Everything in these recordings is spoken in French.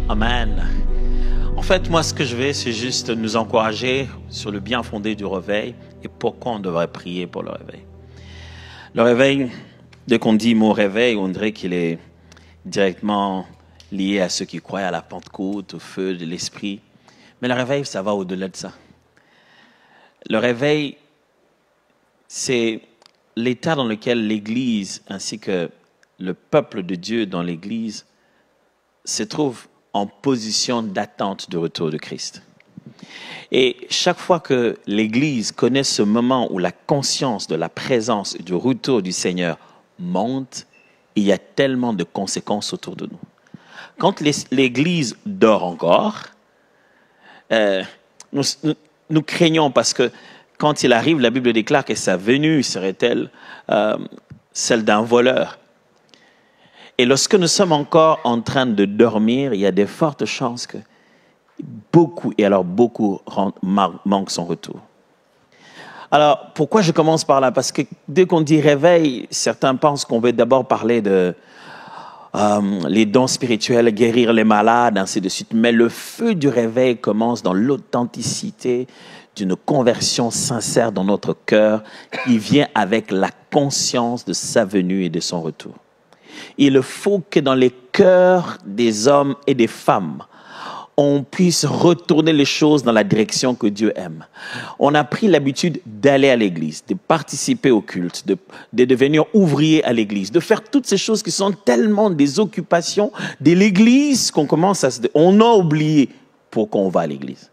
Amen. En fait, moi, ce que je vais, c'est juste nous encourager sur le bien fondé du réveil et pourquoi on devrait prier pour le réveil. Le réveil, dès qu'on dit mot réveil, on dirait qu'il est directement lié à ceux qui croient à la Pentecôte, au feu de l'Esprit. Mais le réveil, ça va au-delà de ça. Le réveil, c'est l'état dans lequel l'Église ainsi que le peuple de Dieu dans l'Église se trouve en position d'attente du retour de Christ. Et chaque fois que l'Église connaît ce moment où la conscience de la présence et du retour du Seigneur monte, il y a tellement de conséquences autour de nous. Quand l'Église dort encore, nous craignons parce que quand il arrive, la Bible déclare que sa venue serait-elle celle d'un voleur. Et lorsque nous sommes encore en train de dormir, il y a de fortes chances que beaucoup manquent son retour. Alors, pourquoi je commence par là? Parce que dès qu'on dit réveil, certains pensent qu'on veut d'abord parler de les dons spirituels, guérir les malades, ainsi de suite. Mais le feu du réveil commence dans l'authenticité d'une conversion sincère dans notre cœur qui vient avec la conscience de sa venue et de son retour. Il faut que dans les cœurs des hommes et des femmes, on puisse retourner les choses dans la direction que Dieu aime. On a pris l'habitude d'aller à l'église, de participer au culte, de devenir ouvrier à l'église, de faire toutes ces choses qui sont tellement des occupations de l'église qu'on commence à on a oublié pourquoi on va à l'église.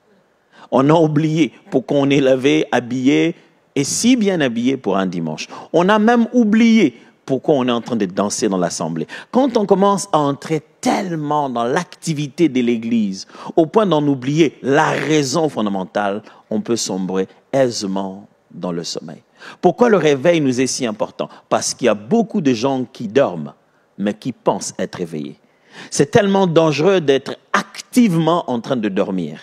On a oublié pourquoi on est lavé, habillé et si bien habillé pour un dimanche. On a même oublié pourquoi on est en train de danser dans l'assemblée. Quand on commence à entrer tellement dans l'activité de l'Église, au point d'en oublier la raison fondamentale, on peut sombrer aisément dans le sommeil. Pourquoi le réveil nous est si important? Parce qu'il y a beaucoup de gens qui dorment, mais qui pensent être éveillés. C'est tellement dangereux d'être activement en train de dormir,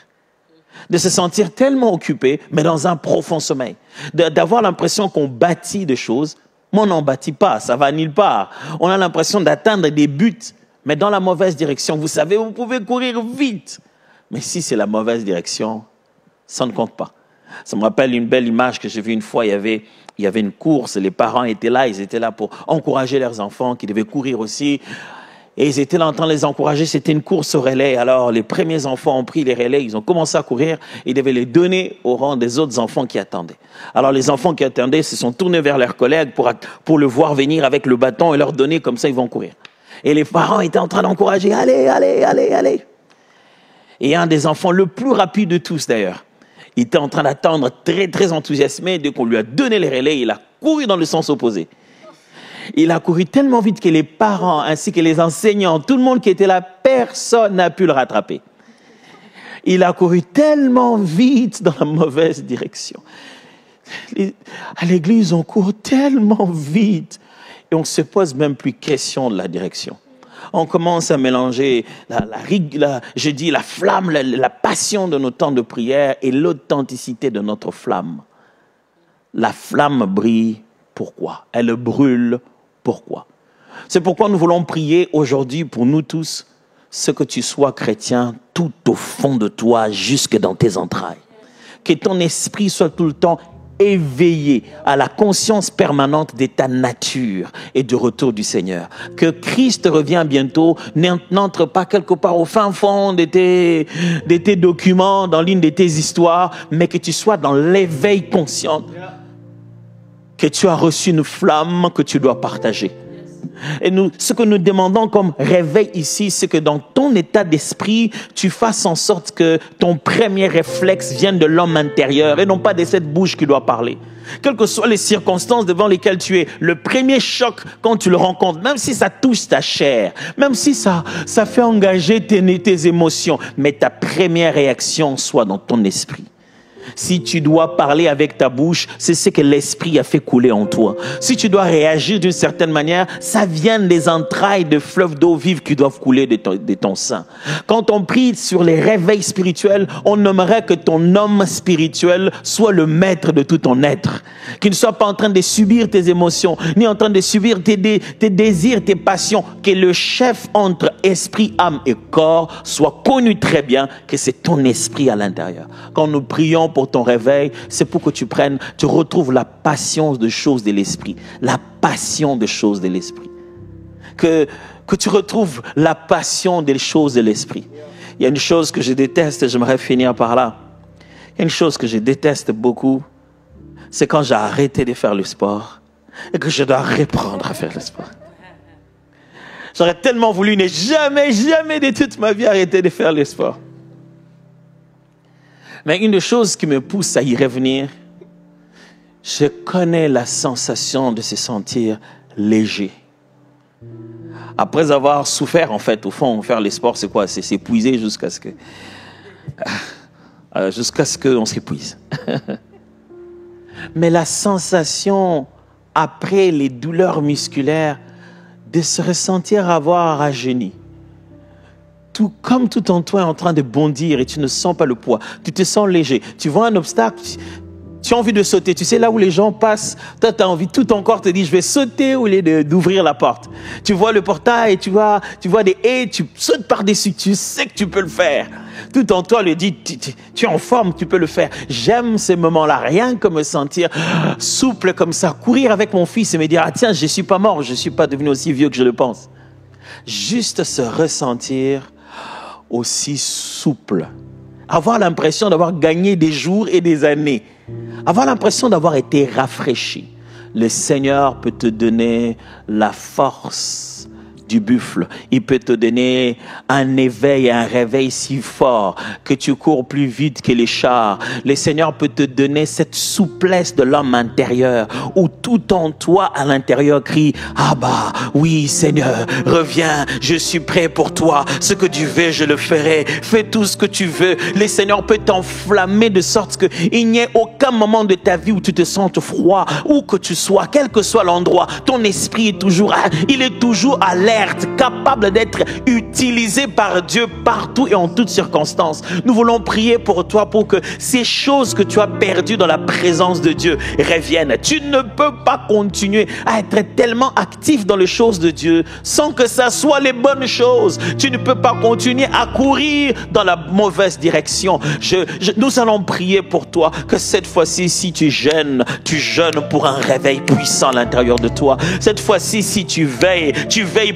de se sentir tellement occupé, mais dans un profond sommeil, d'avoir l'impression qu'on bâtit des choses, mais on n'en bâtit pas, ça va nulle part. On a l'impression d'atteindre des buts, mais dans la mauvaise direction. Vous savez, vous pouvez courir vite, mais si c'est la mauvaise direction, ça ne compte pas. Ça me rappelle une belle image que j'ai vue une fois. Il y avait une course, les parents étaient là, ils étaient là pour encourager leurs enfants qui devaient courir aussi. Et ils étaient là en train de les encourager, c'était une course au relais. Alors les premiers enfants ont pris les relais, ils ont commencé à courir, ils devaient les donner au rang des autres enfants qui attendaient. Alors les enfants qui attendaient se sont tournés vers leurs collègues pour le voir venir avec le bâton et leur donner, comme ça ils vont courir. Et les parents étaient en train d'encourager, allez, allez, allez, allez. Et un des enfants, le plus rapide de tous d'ailleurs, il était en train d'attendre très, très enthousiasmé. Dès qu'on lui a donné les relais, il a couru dans le sens opposé. Il a couru tellement vite que les parents, ainsi que les enseignants, tout le monde qui était là, personne n'a pu le rattraper. Il a couru tellement vite dans la mauvaise direction. À l'église, on court tellement vite et on ne se pose même plus question de la direction. On commence à mélanger la flamme, la passion de nos temps de prière et l'authenticité de notre flamme. La flamme brille. Pourquoi? Elle brûle. Pourquoi? C'est pourquoi nous voulons prier aujourd'hui pour nous tous, ce que tu sois chrétien tout au fond de toi, jusque dans tes entrailles. Que ton esprit soit tout le temps éveillé à la conscience permanente de ta nature et du retour du Seigneur. Que Christ revient bientôt, n'entre pas quelque part au fin fond de tes documents, dans l'une de tes histoires, mais que tu sois dans l'éveil conscient. Que tu as reçu une flamme que tu dois partager. Et ce que nous demandons comme réveil ici, c'est que dans ton état d'esprit, tu fasses en sorte que ton premier réflexe vienne de l'homme intérieur et non pas de cette bouche qui doit parler. Quelles que soient les circonstances devant lesquelles tu es, le premier choc quand tu le rencontres, même si ça touche ta chair, même si ça fait engager tes émotions, mais ta première réaction soit dans ton esprit. Si tu dois parler avec ta bouche, c'est ce que l'Esprit a fait couler en toi. Si tu dois réagir d'une certaine manière, ça vient des entrailles de fleuves d'eau vive qui doivent couler de ton sein. Quand on prie sur les réveils spirituels, on aimerait que ton homme spirituel soit le maître de tout ton être. Qu'il ne soit pas en train de subir tes émotions, ni en train de subir tes désirs, tes passions. Que le chef entre esprit, âme et corps soit connu très bien que c'est ton esprit à l'intérieur. Quand nous prions pour ton réveil, c'est pour que tu retrouves la passion de choses de l'esprit. La passion des choses de l'esprit. Que tu retrouves la passion des choses de l'esprit. Il y a une chose que je déteste, j'aimerais finir par là. Il y a une chose que je déteste beaucoup, c'est quand j'ai arrêté de faire le sport et que je dois reprendre à faire le sport. J'aurais tellement voulu ne jamais de toute ma vie arrêter de faire le sport. Mais une des choses qui me pousse à y revenir, je connais la sensation de se sentir léger. Après avoir souffert, en fait, au fond, faire les sports, c'est quoi? C'est s'épuiser jusqu'à ce qu'on s'épuise. Mais la sensation, après les douleurs musculaires, de se ressentir avoir rajeuni. Comme tout en toi est en train de bondir et tu ne sens pas le poids. Tu te sens léger. Tu vois un obstacle, tu as envie de sauter. Tu sais, là où les gens passent, toi, tu as envie, tout ton corps te dit, je vais sauter au lieu d'ouvrir la porte. Tu vois le portail, tu vois des haies, tu sautes par-dessus. Tu sais que tu peux le faire. Tout en toi le dit, tu es en forme, tu peux le faire. J'aime ces moments-là, rien que me sentir souple comme ça. Courir avec mon fils et me dire, ah tiens, je ne suis pas mort, je ne suis pas devenu aussi vieux que je le pense. Juste se ressentir aussi souple. Avoir l'impression d'avoir gagné des jours et des années. Avoir l'impression d'avoir été rafraîchi. Le Seigneur peut te donner la force du buffle. Il peut te donner un éveil, un réveil si fort que tu cours plus vite que les chars. Le Seigneur peut te donner cette souplesse de l'homme intérieur où tout en toi à l'intérieur crie, ah bah oui Seigneur, reviens, je suis prêt pour toi. Ce que tu veux, je le ferai. Fais tout ce que tu veux. Le Seigneur peut t'enflammer de sorte qu'il n'y ait aucun moment de ta vie où tu te sentes froid, où que tu sois, quel que soit l'endroit. Ton esprit est toujours, il est toujours alerte, capable d'être utilisé par Dieu partout et en toutes circonstances. Nous voulons prier pour toi pour que ces choses que tu as perdues dans la présence de Dieu reviennent. Tu ne peux pas continuer à être tellement actif dans les choses de Dieu sans que ça soit les bonnes choses. Tu ne peux pas continuer à courir dans la mauvaise direction. Nous allons prier pour toi que cette fois-ci, si tu jeûnes pour un réveil puissant à l'intérieur de toi. Cette fois-ci, si tu veilles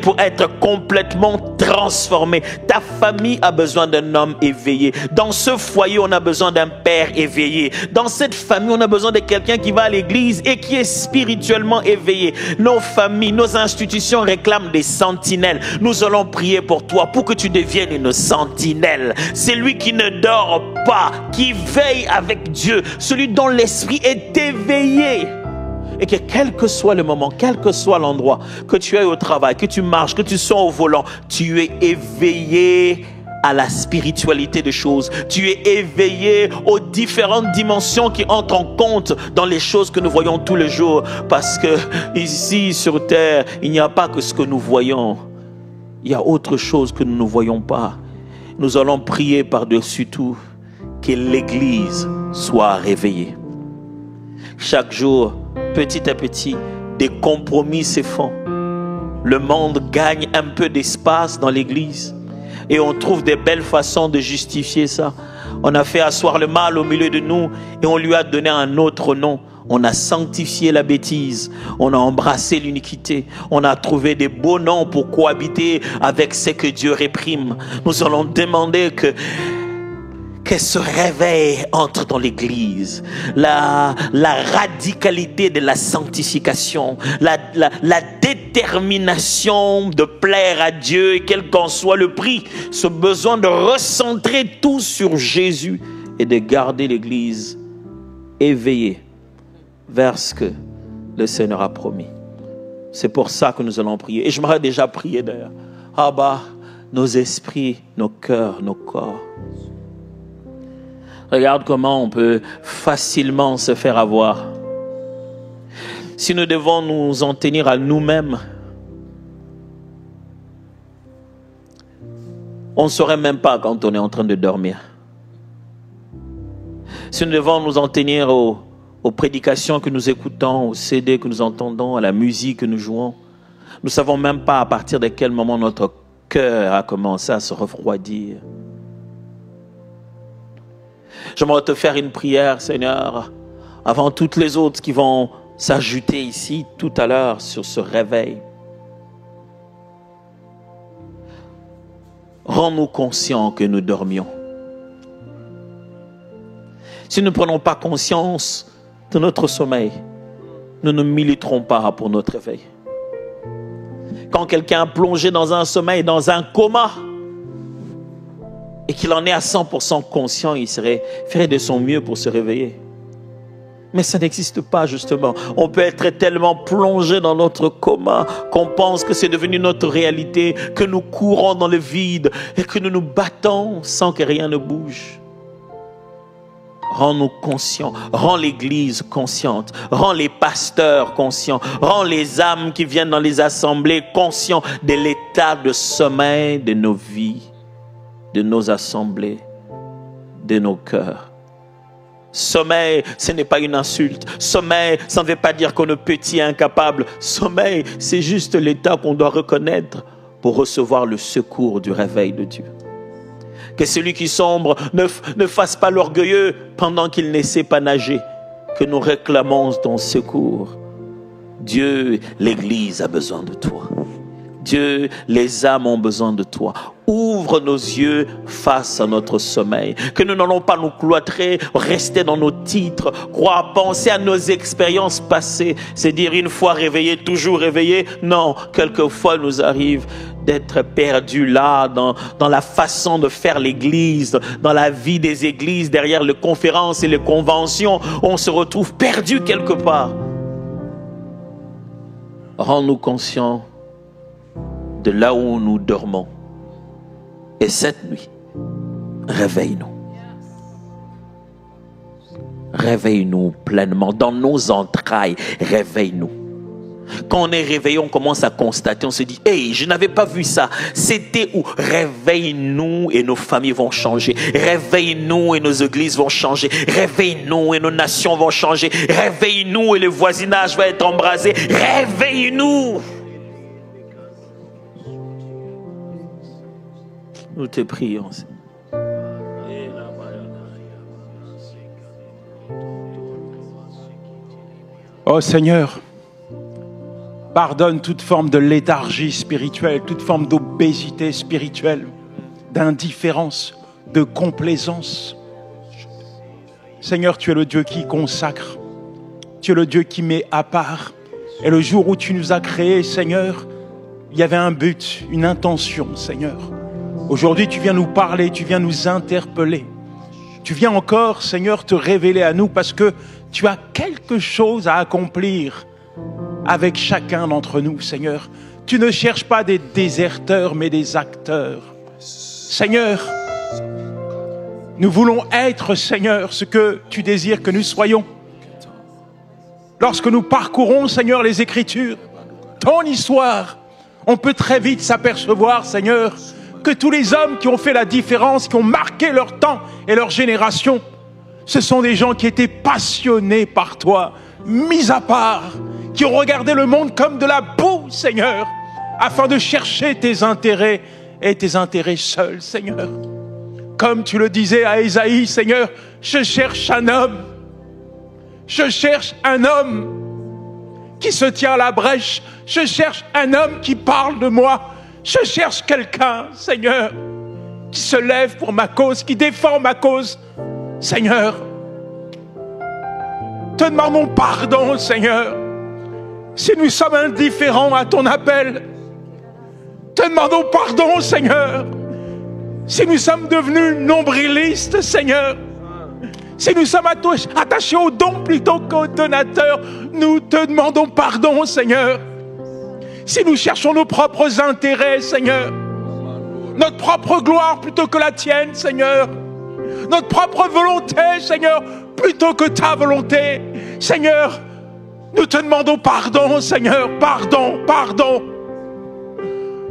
pour être complètement transformé. Ta famille a besoin d'un homme éveillé. Dans ce foyer, on a besoin d'un père éveillé. Dans cette famille, on a besoin de quelqu'un qui va à l'église et qui est spirituellement éveillé. Nos familles, nos institutions réclament des sentinelles. Nous allons prier pour toi pour que tu deviennes une sentinelle. C'est lui qui ne dort pas, qui veille avec Dieu, celui dont l'esprit est éveillé. Et que quel que soit le moment, quel que soit l'endroit, que tu ailles au travail, que tu marches, que tu sois au volant, tu es éveillé à la spiritualité des choses. Tu es éveillé aux différentes dimensions qui entrent en compte dans les choses que nous voyons tous les jours. Parce que ici sur terre, il n'y a pas que ce que nous voyons. Il y a autre chose que nous ne voyons pas. Nous allons prier par-dessus tout que l'Église soit réveillée. Chaque jour, petit à petit, des compromis se font. Le monde gagne un peu d'espace dans l'église et on trouve des belles façons de justifier ça. On a fait asseoir le mal au milieu de nous et on lui a donné un autre nom. On a sanctifié la bêtise, on a embrassé l'iniquité, on a trouvé des beaux noms pour cohabiter avec ce que Dieu réprime. Nous allons demander que ce réveil entre dans l'église, la radicalité de la sanctification, la détermination de plaire à Dieu, quel qu'en soit le prix, ce besoin de recentrer tout sur Jésus et de garder l'église éveillée vers ce que le Seigneur a promis. C'est pour ça que nous allons prier. Et je m'aurais déjà prié d'ailleurs. Abba, nos esprits, nos cœurs, nos corps. Regarde comment on peut facilement se faire avoir. Si nous devons nous en tenir à nous-mêmes, on ne saurait même pas quand on est en train de dormir. Si nous devons nous en tenir aux prédications que nous écoutons, aux CD que nous entendons, à la musique que nous jouons, nous ne savons même pas à partir de quel moment notre cœur a commencé à se refroidir. J'aimerais te faire une prière, Seigneur, avant toutes les autres qui vont s'ajouter ici tout à l'heure sur ce réveil. Rends-nous conscients que nous dormions. Si nous ne prenons pas conscience de notre sommeil, nous ne militerons pas pour notre réveil. Quand quelqu'un est plongé dans un sommeil, dans un coma, et qu'il en est à 100% conscient, il ferait de son mieux pour se réveiller. Mais ça n'existe pas, justement. On peut être tellement plongé dans notre coma qu'on pense que c'est devenu notre réalité, que nous courons dans le vide et que nous nous battons sans que rien ne bouge. Rends-nous conscients, rends l'Église consciente, rends les pasteurs conscients, rends les âmes qui viennent dans les assemblées conscients de l'état de sommeil de nos vies, de nos assemblées, de nos cœurs. Sommeil, ce n'est pas une insulte. Sommeil, ça ne veut pas dire qu'on est petit et incapable. Sommeil, c'est juste l'état qu'on doit reconnaître pour recevoir le secours du réveil de Dieu. Que celui qui sombre ne fasse pas l'orgueilleux pendant qu'il ne sait pas nager. Que nous réclamons ton secours. Dieu, l'Église a besoin de toi. Dieu, les âmes ont besoin de toi. Ouvre nos yeux face à notre sommeil. Que nous n'allons pas nous cloîtrer, rester dans nos titres, croire, penser à nos expériences passées. C'est dire une fois réveillé, toujours réveillé. Non, quelquefois nous arrive d'être perdus là, dans la façon de faire l'Église, dans la vie des églises, derrière les conférences et les conventions. On se retrouve perdu quelque part. Rends-nous conscients de là où nous dormons. Et cette nuit, réveille-nous. Réveille-nous pleinement. Dans nos entrailles, réveille-nous. Quand on est réveillé, on commence à constater, on se dit, hey, je n'avais pas vu ça. C'était où? Réveille-nous et nos familles vont changer. Réveille-nous et nos églises vont changer. Réveille-nous et nos nations vont changer. Réveille-nous et le voisinage va être embrasé. Réveille-nous. Nous te prions. Oh Seigneur, pardonne toute forme de léthargie spirituelle, toute forme d'obésité spirituelle, d'indifférence, de complaisance. Seigneur, tu es le Dieu qui consacre, tu es le Dieu qui met à part. Et le jour où tu nous as créés, Seigneur, il y avait un but, une intention, Seigneur. Aujourd'hui, tu viens nous parler, tu viens nous interpeller. Tu viens encore, Seigneur, te révéler à nous parce que tu as quelque chose à accomplir avec chacun d'entre nous, Seigneur. Tu ne cherches pas des déserteurs, mais des acteurs. Seigneur, nous voulons être, Seigneur, ce que tu désires que nous soyons. Lorsque nous parcourons, Seigneur, les Écritures, ton histoire, on peut très vite s'apercevoir, Seigneur, que tous les hommes qui ont fait la différence, qui ont marqué leur temps et leur génération, ce sont des gens qui étaient passionnés par toi, mis à part, qui ont regardé le monde comme de la boue, Seigneur, afin de chercher tes intérêts et tes intérêts seuls, Seigneur. Comme tu le disais à Ésaïe, Seigneur, je cherche un homme. Je cherche un homme qui se tient à la brèche. Je cherche un homme qui parle de moi. Je cherche quelqu'un, Seigneur, qui se lève pour ma cause, qui défend ma cause. Seigneur, te demandons pardon, Seigneur, si nous sommes indifférents à ton appel. Te demandons pardon, Seigneur, si nous sommes devenus nombrilistes, Seigneur. Si nous sommes attachés aux dons plutôt qu'aux donateurs, nous te demandons pardon, Seigneur. Si nous cherchons nos propres intérêts, Seigneur, notre propre gloire plutôt que la tienne, Seigneur, notre propre volonté, Seigneur, plutôt que ta volonté. Seigneur, nous te demandons pardon, Seigneur, pardon, pardon.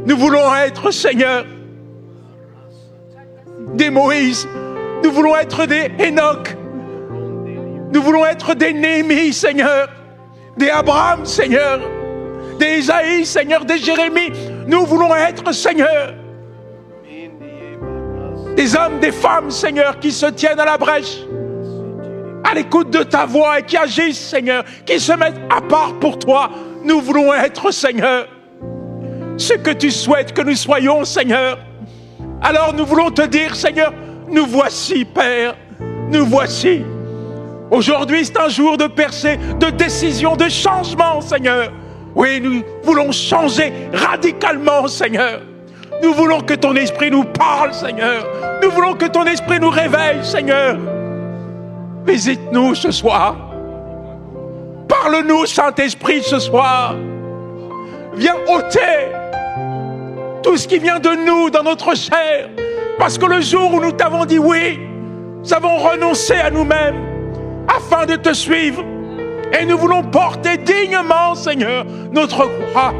Nous voulons être, Seigneur, des Moïse. Nous voulons être des Enoch. Nous voulons être des Néhémie, Seigneur. Des Abraham, Seigneur. Des Isaïe, Seigneur, des Jérémie. Nous voulons être, Seigneur, des hommes, des femmes, Seigneur, qui se tiennent à la brèche, à l'écoute de ta voix et qui agissent, Seigneur, qui se mettent à part pour toi. Nous voulons être, Seigneur, ce que tu souhaites que nous soyons, Seigneur. Alors nous voulons te dire, Seigneur, nous voici, Père, nous voici. Aujourd'hui, c'est un jour de percée, de décision, de changement, Seigneur. Oui, nous voulons changer radicalement, Seigneur. Nous voulons que ton esprit nous parle, Seigneur. Nous voulons que ton esprit nous réveille, Seigneur. Visite-nous ce soir. Parle-nous, Saint-Esprit, ce soir. Viens ôter tout ce qui vient de nous dans notre chair. Parce que le jour où nous t'avons dit oui, nous avons renoncé à nous-mêmes afin de te suivre. Et nous voulons porter dignement, Seigneur, notre croix,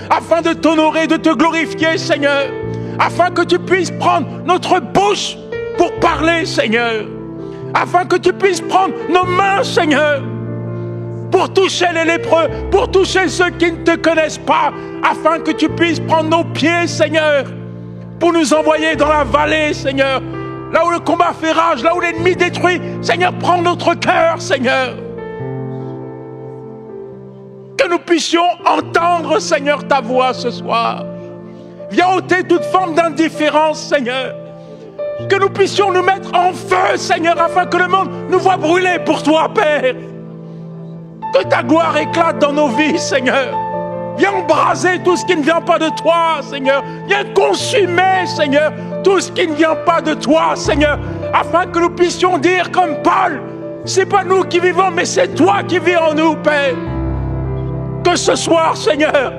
afin de t'honorer, de te glorifier, Seigneur, afin que tu puisses prendre notre bouche pour parler, Seigneur, afin que tu puisses prendre nos mains, Seigneur, pour toucher les lépreux, pour toucher ceux qui ne te connaissent pas, afin que tu puisses prendre nos pieds, Seigneur, pour nous envoyer dans la vallée, Seigneur, là où le combat fait rage, là où l'ennemi détruit. Seigneur, prends notre cœur, Seigneur. Que nous puissions entendre, Seigneur, ta voix ce soir. Viens ôter toute forme d'indifférence, Seigneur. Que nous puissions nous mettre en feu, Seigneur, afin que le monde nous voit brûler pour toi, Père. Que ta gloire éclate dans nos vies, Seigneur. Viens embraser tout ce qui ne vient pas de toi, Seigneur. Viens consumer, Seigneur, tout ce qui ne vient pas de toi, Seigneur. Afin que nous puissions dire comme Paul, c'est pas nous qui vivons, mais c'est toi qui vis en nous, Père. Que ce soir, Seigneur,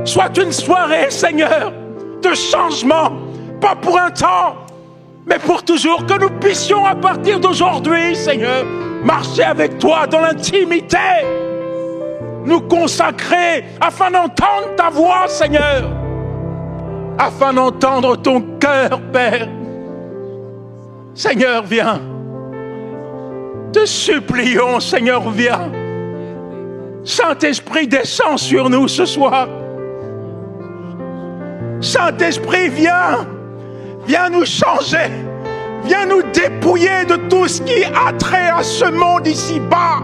soit une soirée, Seigneur, de changement, pas pour un temps, mais pour toujours. Que nous puissions, à partir d'aujourd'hui, Seigneur, marcher avec toi dans l'intimité, nous consacrer afin d'entendre ta voix, Seigneur, afin d'entendre ton cœur, Père. Seigneur, viens. Te supplions, Seigneur, viens. Saint-Esprit, descends sur nous ce soir. Saint-Esprit, viens. Viens nous changer. Viens nous dépouiller de tout ce qui a trait à ce monde ici-bas.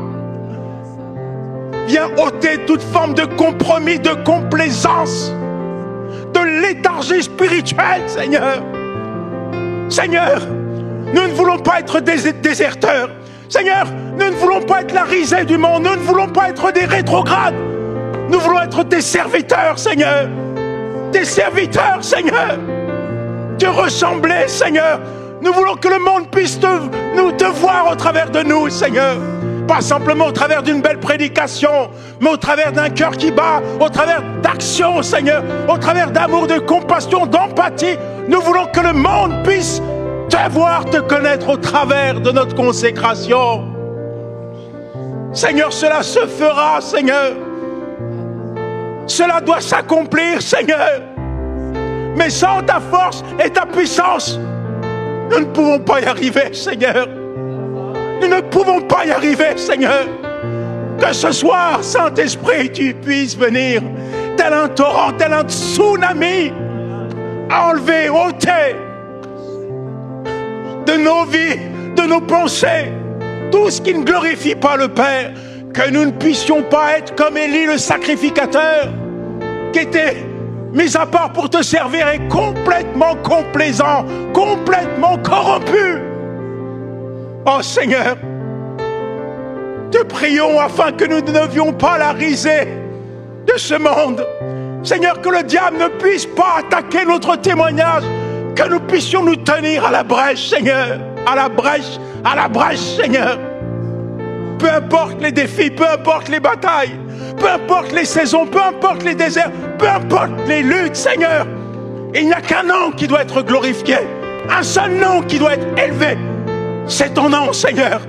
Viens ôter toute forme de compromis, de complaisance, de léthargie spirituelle, Seigneur. Seigneur, nous ne voulons pas être des déserteurs. Seigneur, nous ne voulons pas être la risée du monde. Nous ne voulons pas être des rétrogrades. Nous voulons être tes serviteurs, Seigneur. Tes serviteurs, Seigneur. Te ressembler, Seigneur. Nous voulons que le monde puisse te voir au travers de nous, Seigneur. Pas simplement au travers d'une belle prédication, mais au travers d'un cœur qui bat, au travers d'actions, Seigneur, au travers d'amour, de compassion, d'empathie. Nous voulons que le monde puisse te voir, te connaître au travers de notre consécration. Seigneur, cela se fera, Seigneur. Cela doit s'accomplir, Seigneur. Mais sans ta force et ta puissance, nous ne pouvons pas y arriver, Seigneur. Nous ne pouvons pas y arriver, Seigneur. Que ce soir, Saint-Esprit, tu puisses venir, tel un torrent, tel un tsunami, enlever, ôter de nos vies, de nos pensées, tout ce qui ne glorifie pas le Père. Que nous ne puissions pas être comme Élie le sacrificateur, qui était mis à part pour te servir et complètement complaisant, complètement corrompu. Oh Seigneur, te prions afin que nous ne devions pas la risée de ce monde. Seigneur, que le diable ne puisse pas attaquer notre témoignage, que nous puissions nous tenir à la brèche, Seigneur, à la brèche, Seigneur. Peu importe les défis, peu importe les batailles, peu importe les saisons, peu importe les déserts, peu importe les luttes, Seigneur. Il n'y a qu'un nom qui doit être glorifié, un seul nom qui doit être élevé, C'est ton nom, Seigneur.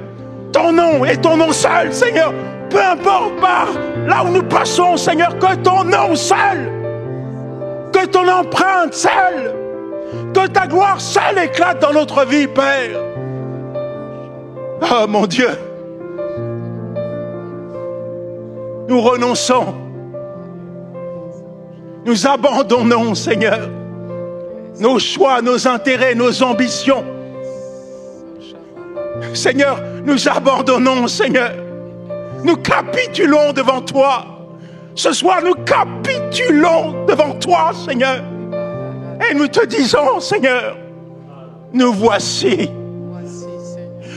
Ton nom et ton nom seul, Seigneur. Peu importe par là où nous passons, Seigneur, que ton nom seul, que ton empreinte seule, que ta gloire seule éclate dans notre vie, Père. Oh mon Dieu, nous renonçons, nous abandonnons, Seigneur, nos choix, nos intérêts, nos ambitions. Seigneur, nous abandonnons, Seigneur. Nous capitulons devant toi. Ce soir, nous capitulons devant toi, Seigneur. Et nous te disons, Seigneur, nous voici.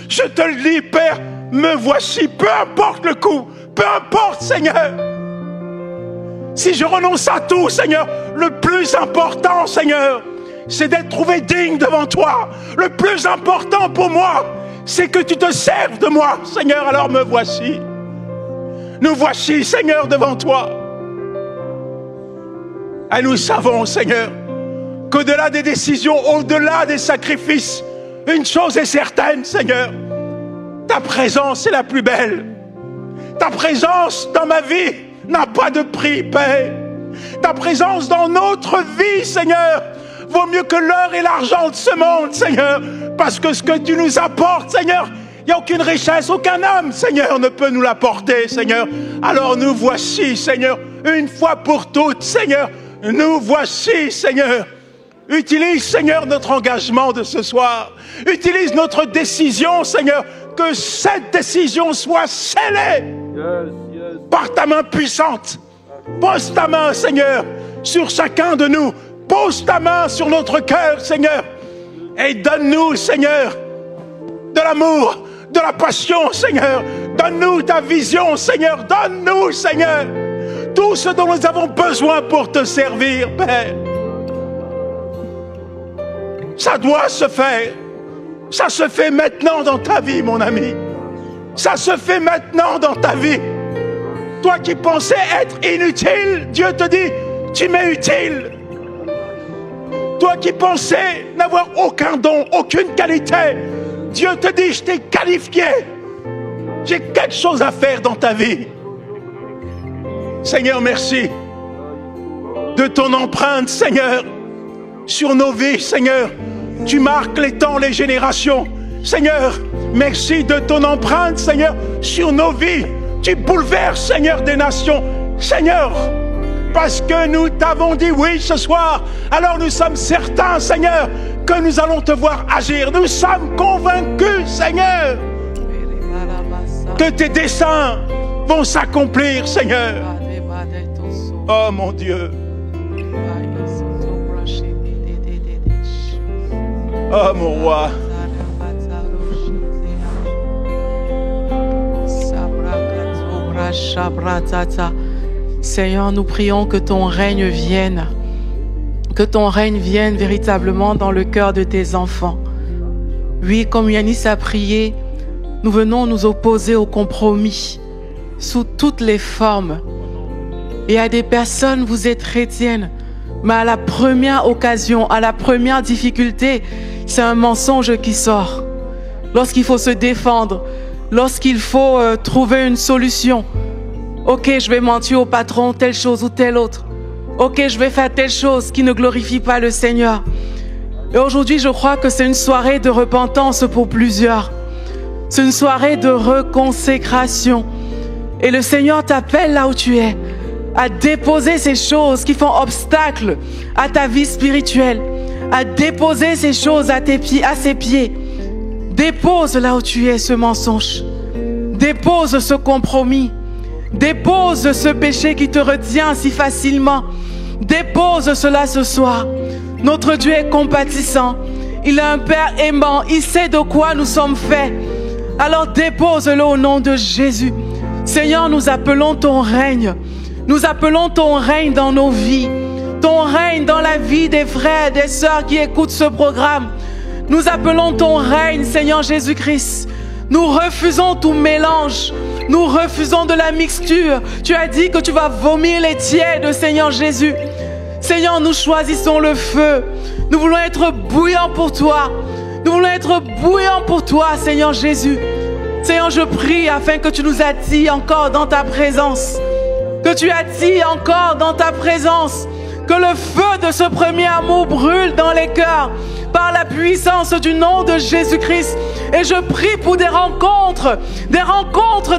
Je te le dis, Père, me voici. Peu importe le coup, peu importe, Seigneur. Si je renonce à tout, Seigneur, le plus important, Seigneur, c'est d'être trouvé digne devant toi. Le plus important pour moi, c'est que tu te serves de moi, Seigneur. Alors me voici. Nous voici, Seigneur, devant toi. Et nous savons, Seigneur, qu'au-delà des décisions, au-delà des sacrifices, une chose est certaine, Seigneur. Ta présence est la plus belle. Ta présence dans ma vie n'a pas de prix, Père. Ta présence dans notre vie, Seigneur, vaut mieux que l'or et l'argent de ce monde, Seigneur. Parce que ce que tu nous apportes, Seigneur, il n'y a aucune richesse, aucun homme, Seigneur, ne peut nous l'apporter, Seigneur. Alors nous voici, Seigneur, une fois pour toutes, Seigneur. Nous voici, Seigneur. Utilise, Seigneur, notre engagement de ce soir. Utilise notre décision, Seigneur. Que cette décision soit scellée par ta main puissante. Pose ta main, Seigneur, sur chacun de nous. Pose ta main sur notre cœur, Seigneur. Et donne-nous, Seigneur, de l'amour, de la passion, Seigneur. Donne-nous ta vision, Seigneur. Donne-nous, Seigneur, tout ce dont nous avons besoin pour te servir, Père. Ça doit se faire. Ça se fait maintenant dans ta vie, mon ami. Ça se fait maintenant dans ta vie. Toi qui pensais être inutile, Dieu te dit, tu m'es utile. Toi qui pensais n'avoir aucun don, aucune qualité, Dieu te dit, je t'ai qualifié. J'ai quelque chose à faire dans ta vie. Seigneur, merci de ton empreinte, Seigneur, sur nos vies, Seigneur. Tu marques les temps, les générations. Seigneur, merci de ton empreinte, Seigneur, sur nos vies. Tu bouleverses, Seigneur, des nations. Seigneur, parce que nous t'avons dit oui ce soir, alors nous sommes certains, Seigneur, que nous allons te voir agir. Nous sommes convaincus, Seigneur, que tes desseins vont s'accomplir, Seigneur. Oh mon Dieu. Oh mon roi. Seigneur, nous prions que ton règne vienne. Que ton règne vienne véritablement dans le cœur de tes enfants. Oui, comme Yanis a prié, nous venons nous opposer au compromis sous toutes les formes. Et à des personnes, vous êtes chrétiennes, mais à la première occasion, à la première difficulté, c'est un mensonge qui sort. Lorsqu'il faut se défendre, lorsqu'il faut trouver une solution. Ok, je vais mentir au patron, telle chose ou telle autre. Ok, je vais faire telle chose qui ne glorifie pas le Seigneur. Et aujourd'hui, je crois que c'est une soirée de repentance pour plusieurs. C'est une soirée de reconsécration. Et le Seigneur t'appelle là où tu es, à déposer ces choses qui font obstacle à ta vie spirituelle, à déposer ces choses à tes pieds, à ses pieds. Dépose là où tu es ce mensonge. Dépose ce compromis. Dépose ce péché qui te retient si facilement. Dépose cela ce soir. Notre Dieu est compatissant. Il est un Père aimant. Il sait de quoi nous sommes faits. Alors dépose-le au nom de Jésus. Seigneur, nous appelons ton règne. Nous appelons ton règne dans nos vies. Ton règne dans la vie des frères et des sœurs qui écoutent ce programme. Nous appelons ton règne, Seigneur Jésus-Christ. Nous refusons tout mélange. Nous refusons de la mixture. Tu as dit que tu vas vomir les tièdes, Seigneur Jésus. Seigneur, nous choisissons le feu. Nous voulons être bouillants pour toi. Nous voulons être bouillants pour toi, Seigneur Jésus. Seigneur, je prie afin que tu nous attilles encore dans ta présence. Que tu attilles encore dans ta présence. Que le feu de ce premier amour brûle dans les cœurs par la puissance du nom de Jésus-Christ. Et je prie pour des rencontres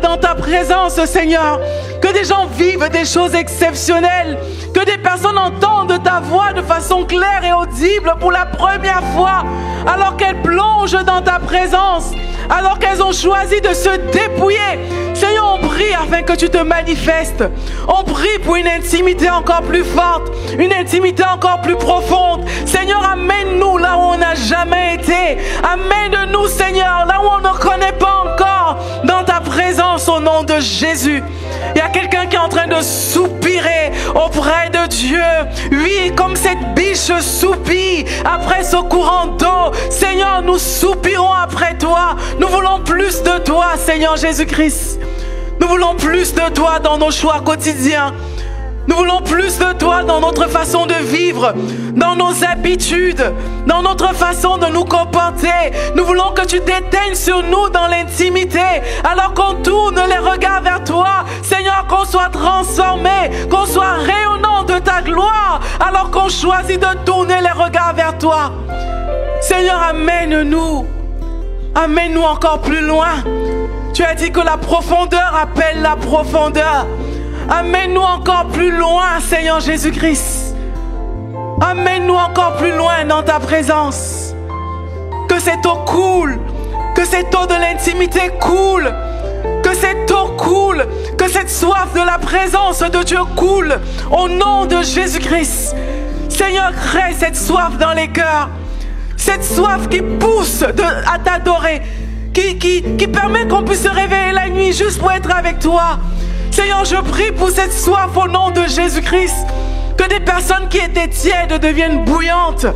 dans ta présence, Seigneur. Que des gens vivent des choses exceptionnelles. Que des personnes entendent ta voix de façon claire et audible pour la première fois, alors qu'elles plongent dans ta présence, alors qu'elles ont choisi de se dépouiller. Seigneur, on prie afin que tu te manifestes. On prie pour une intimité encore plus forte, une intimité encore plus profonde. Seigneur, amène-nous là où on n'a jamais été. Amène-nous, Seigneur, là où on ne connaît pas encore, dans ta présence au nom de Jésus. Il y a quelqu'un qui est en train de soupirer auprès de Dieu. Oui, comme cette biche soupire après ce courant d'eau. Seigneur, nous soupirons après toi. Nous voulons plus de toi, Seigneur Jésus-Christ. Nous voulons plus de toi dans nos choix quotidiens. Nous voulons plus de toi dans notre façon de vivre, dans nos habitudes, dans notre façon de nous comporter. Nous voulons que tu t'éteignes sur nous dans l'intimité, alors qu'on tourne les regards vers toi. Seigneur, qu'on soit transformé, qu'on soit rayonnant de ta gloire, alors qu'on choisit de tourner les regards vers toi. Seigneur, amène-nous. Amène-nous encore plus loin. Tu as dit que la profondeur appelle la profondeur. Amène-nous encore plus loin, Seigneur Jésus-Christ. Amène-nous encore plus loin dans ta présence. Que cette eau coule. Que cette eau de l'intimité coule. Que cette eau coule. Que cette soif de la présence de Dieu coule. Au nom de Jésus-Christ. Seigneur, crée cette soif dans les cœurs. Cette soif qui pousse à t'adorer. Qui permet qu'on puisse se réveiller la nuit juste pour être avec toi. Seigneur, je prie pour cette soif au nom de Jésus-Christ. Que des personnes qui étaient tièdes deviennent bouillantes.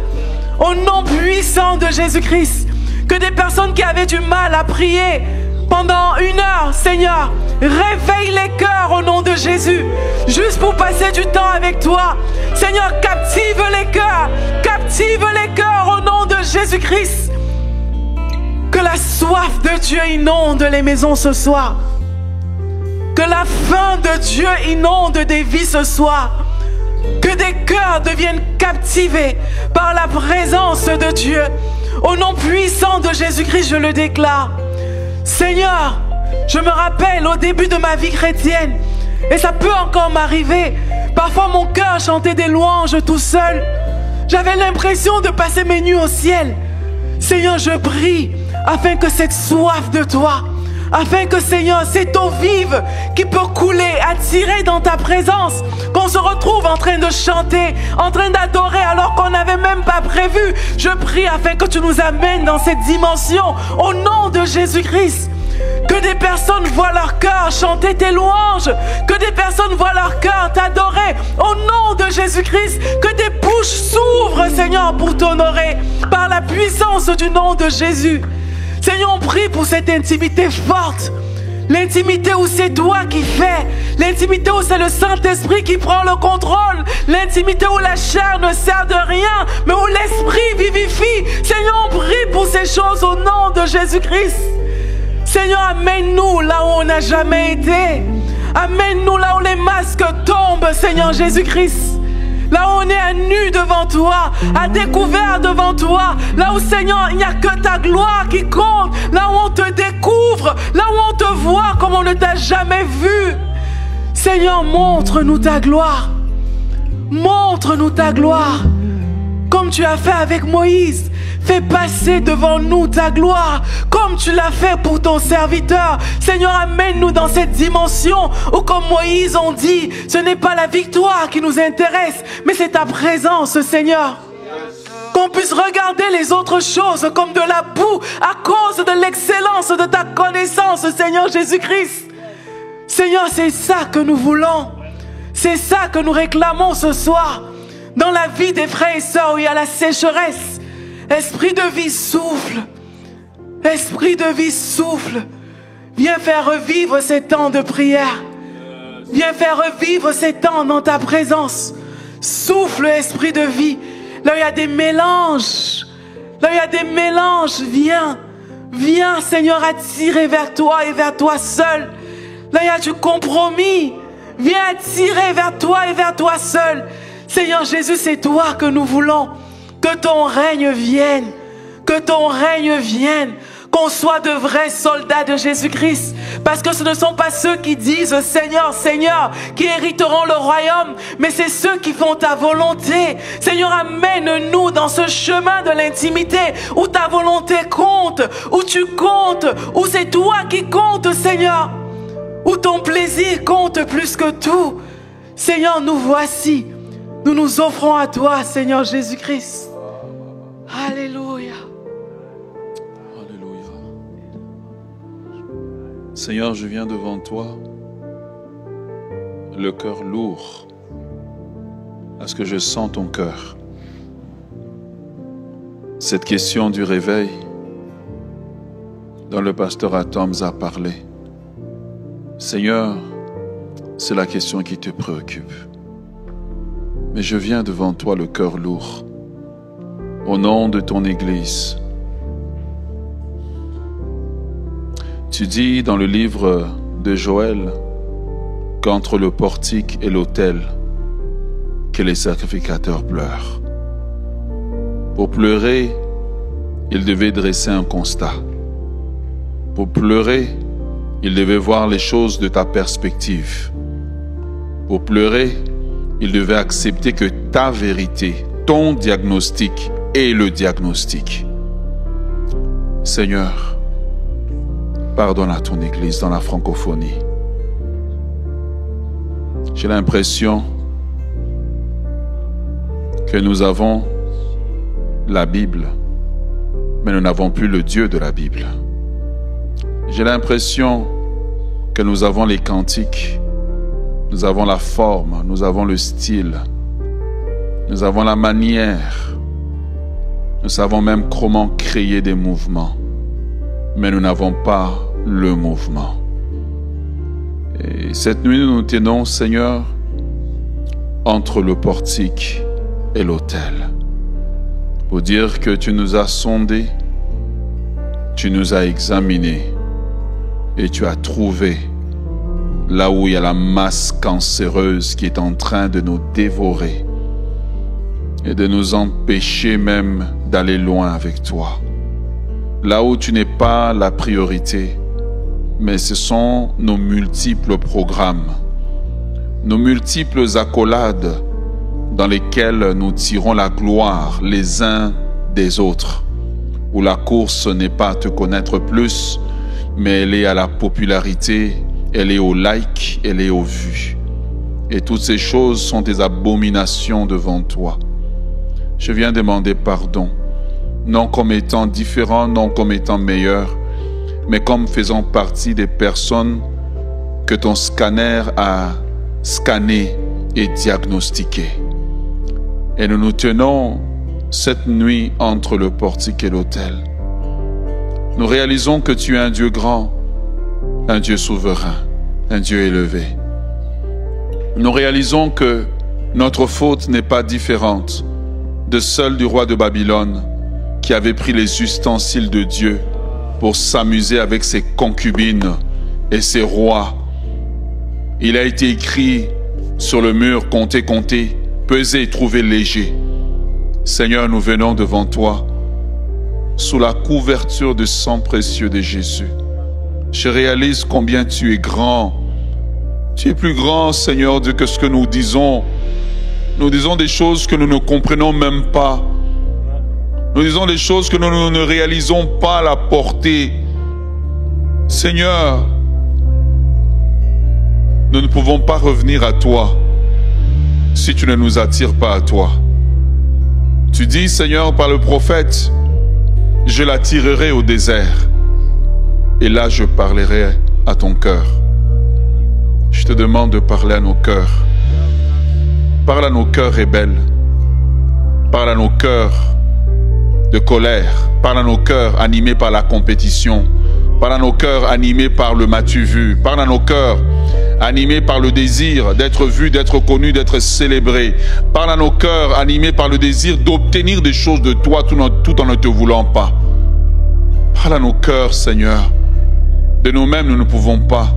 Au nom puissant de Jésus-Christ. Que des personnes qui avaient du mal à prier pendant 1 heure, Seigneur, réveille les cœurs au nom de Jésus. Juste pour passer du temps avec toi. Seigneur, captive les cœurs. Captive les cœurs au nom de Jésus-Christ. Que la soif de Dieu inonde les maisons ce soir. Que la faim de Dieu inonde des vies ce soir. Que des cœurs deviennent captivés par la présence de Dieu. Au nom puissant de Jésus-Christ, je le déclare. Seigneur, je me rappelle au début de ma vie chrétienne, et ça peut encore m'arriver, parfois mon cœur chantait des louanges tout seul. J'avais l'impression de passer mes nuits au ciel. Seigneur, je prie afin que cette soif de toi, afin que, Seigneur, cette eau vive qui peut couler, attirer dans ta présence, qu'on se retrouve en train de chanter, en train d'adorer alors qu'on n'avait même pas prévu. Je prie afin que tu nous amènes dans cette dimension au nom de Jésus-Christ. Que des personnes voient leur cœur chanter tes louanges. Que des personnes voient leur cœur t'adorer au nom de Jésus-Christ. Que des bouches s'ouvrent, Seigneur, pour t'honorer par la puissance du nom de Jésus. Seigneur, on prie pour cette intimité forte. L'intimité où c'est toi qui fais. L'intimité où c'est le Saint-Esprit qui prend le contrôle. L'intimité où la chair ne sert de rien, mais où l'Esprit vivifie. Seigneur, on prie pour ces choses au nom de Jésus-Christ. Seigneur, amène-nous là où on n'a jamais été. Amène-nous là où les masques tombent, Seigneur Jésus-Christ. Là où on est à nu devant toi, à découvert devant toi. Là où, Seigneur, il n'y a que ta gloire qui compte. Là où on te découvre, là où on te voit comme on ne t'a jamais vu. Seigneur, montre-nous ta gloire. Montre-nous ta gloire. Comme tu as fait avec Moïse. Fais passer devant nous ta gloire, comme tu l'as fait pour ton serviteur. Seigneur, amène-nous dans cette dimension où, comme Moïse, on dit, ce n'est pas la victoire qui nous intéresse, mais c'est ta présence, Seigneur. Qu'on puisse regarder les autres choses comme de la boue à cause de l'excellence de ta connaissance, Seigneur Jésus-Christ. Seigneur, c'est ça que nous voulons. C'est ça que nous réclamons ce soir. Dans la vie des frères et sœurs où il y a la sécheresse, Esprit de vie souffle. Esprit de vie souffle. Viens faire revivre ces temps de prière. Viens faire revivre ces temps dans ta présence. Souffle, esprit de vie. Là où il y a des mélanges. Là où il y a des mélanges, viens. Viens, Seigneur, attirer vers toi et vers toi seul. Là où il y a du compromis, viens attirer vers toi et vers toi seul. Seigneur Jésus, c'est toi que nous voulons. Que ton règne vienne. Que ton règne vienne. Qu'on soit de vrais soldats de Jésus-Christ. Parce que ce ne sont pas ceux qui disent Seigneur, Seigneur, qui hériteront le royaume, mais c'est ceux qui font ta volonté. Seigneur, amène-nous dans ce chemin de l'intimité où ta volonté compte, où tu comptes, où c'est toi qui comptes, Seigneur. Où ton plaisir compte plus que tout. Seigneur, nous voici. Nous nous offrons à toi, Seigneur Jésus-Christ. Alléluia. Alléluia. Seigneur, je viens devant toi, le cœur lourd, parce que je sens ton cœur. Cette question du réveil, dont le pasteur Atoms a parlé, Seigneur, c'est la question qui te préoccupe. Mais je viens devant toi le cœur lourd, au nom de ton Église. Tu dis dans le livre de Joël qu'entre le portique et l'autel, que les sacrificateurs pleurent. Pour pleurer, ils devaient dresser un constat. Pour pleurer, ils devaient voir les choses de ta perspective. Pour pleurer, ils devaient accepter que ta vérité, ton diagnostic est le diagnostic. Seigneur, pardonne à ton Église dans la francophonie. J'ai l'impression que nous avons la Bible, mais nous n'avons plus le Dieu de la Bible. J'ai l'impression que nous avons les cantiques, nous avons la forme, nous avons le style, nous avons la manière, nous savons même comment créer des mouvements, mais nous n'avons pas le mouvement. Et cette nuit, nous nous tenons, Seigneur, entre le portique et l'autel, pour dire que tu nous as sondés, tu nous as examinés, et tu as trouvé là où il y a la masse cancéreuse qui est en train de nous dévorer et de nous empêcher même d'aller loin avec toi. Là où tu n'es pas la priorité, mais ce sont nos multiples programmes, nos multiples accolades dans lesquelles nous tirons la gloire les uns des autres, où la course n'est pas à te connaître plus, mais elle est à la popularité, elle est au like, elle est aux vues. Et toutes ces choses sont des abominations devant toi. Je viens demander pardon, non comme étant différent, non comme étant meilleur, mais comme faisant partie des personnes que ton scanner a scannées et diagnostiquées. Et nous nous tenons cette nuit entre le portique et l'autel. Nous réalisons que tu es un Dieu grand, un Dieu souverain, un Dieu élevé. Nous réalisons que notre faute n'est pas différente de celle du roi de Babylone qui avait pris les ustensiles de Dieu pour s'amuser avec ses concubines et ses rois. Il a été écrit sur le mur, comptez, comptez, pesez et trouvez léger. Seigneur, nous venons devant toi sous la couverture du sang précieux de Jésus. Je réalise combien tu es grand. Tu es plus grand, Seigneur, que ce que nous disons. Nous disons des choses que nous ne comprenons même pas. Nous disons des choses que nous ne réalisons pas la portée. Seigneur, nous ne pouvons pas revenir à toi si tu ne nous attires pas à toi. Tu dis, Seigneur, par le prophète, je l'attirerai au désert. Et là, je parlerai à ton cœur. Je te demande de parler à nos cœurs. Parle à nos cœurs rebelles. Parle à nos cœurs de colère. Parle à nos cœurs animés par la compétition. Parle à nos cœurs animés par le m'as-tu vu. Parle à nos cœurs animés par le désir d'être vus, d'être connus, d'être célébrés. Parle à nos cœurs, animés par le désir d'obtenir des choses de toi tout en ne te voulant pas. Parle à nos cœurs, Seigneur. De nous-mêmes, nous ne pouvons pas.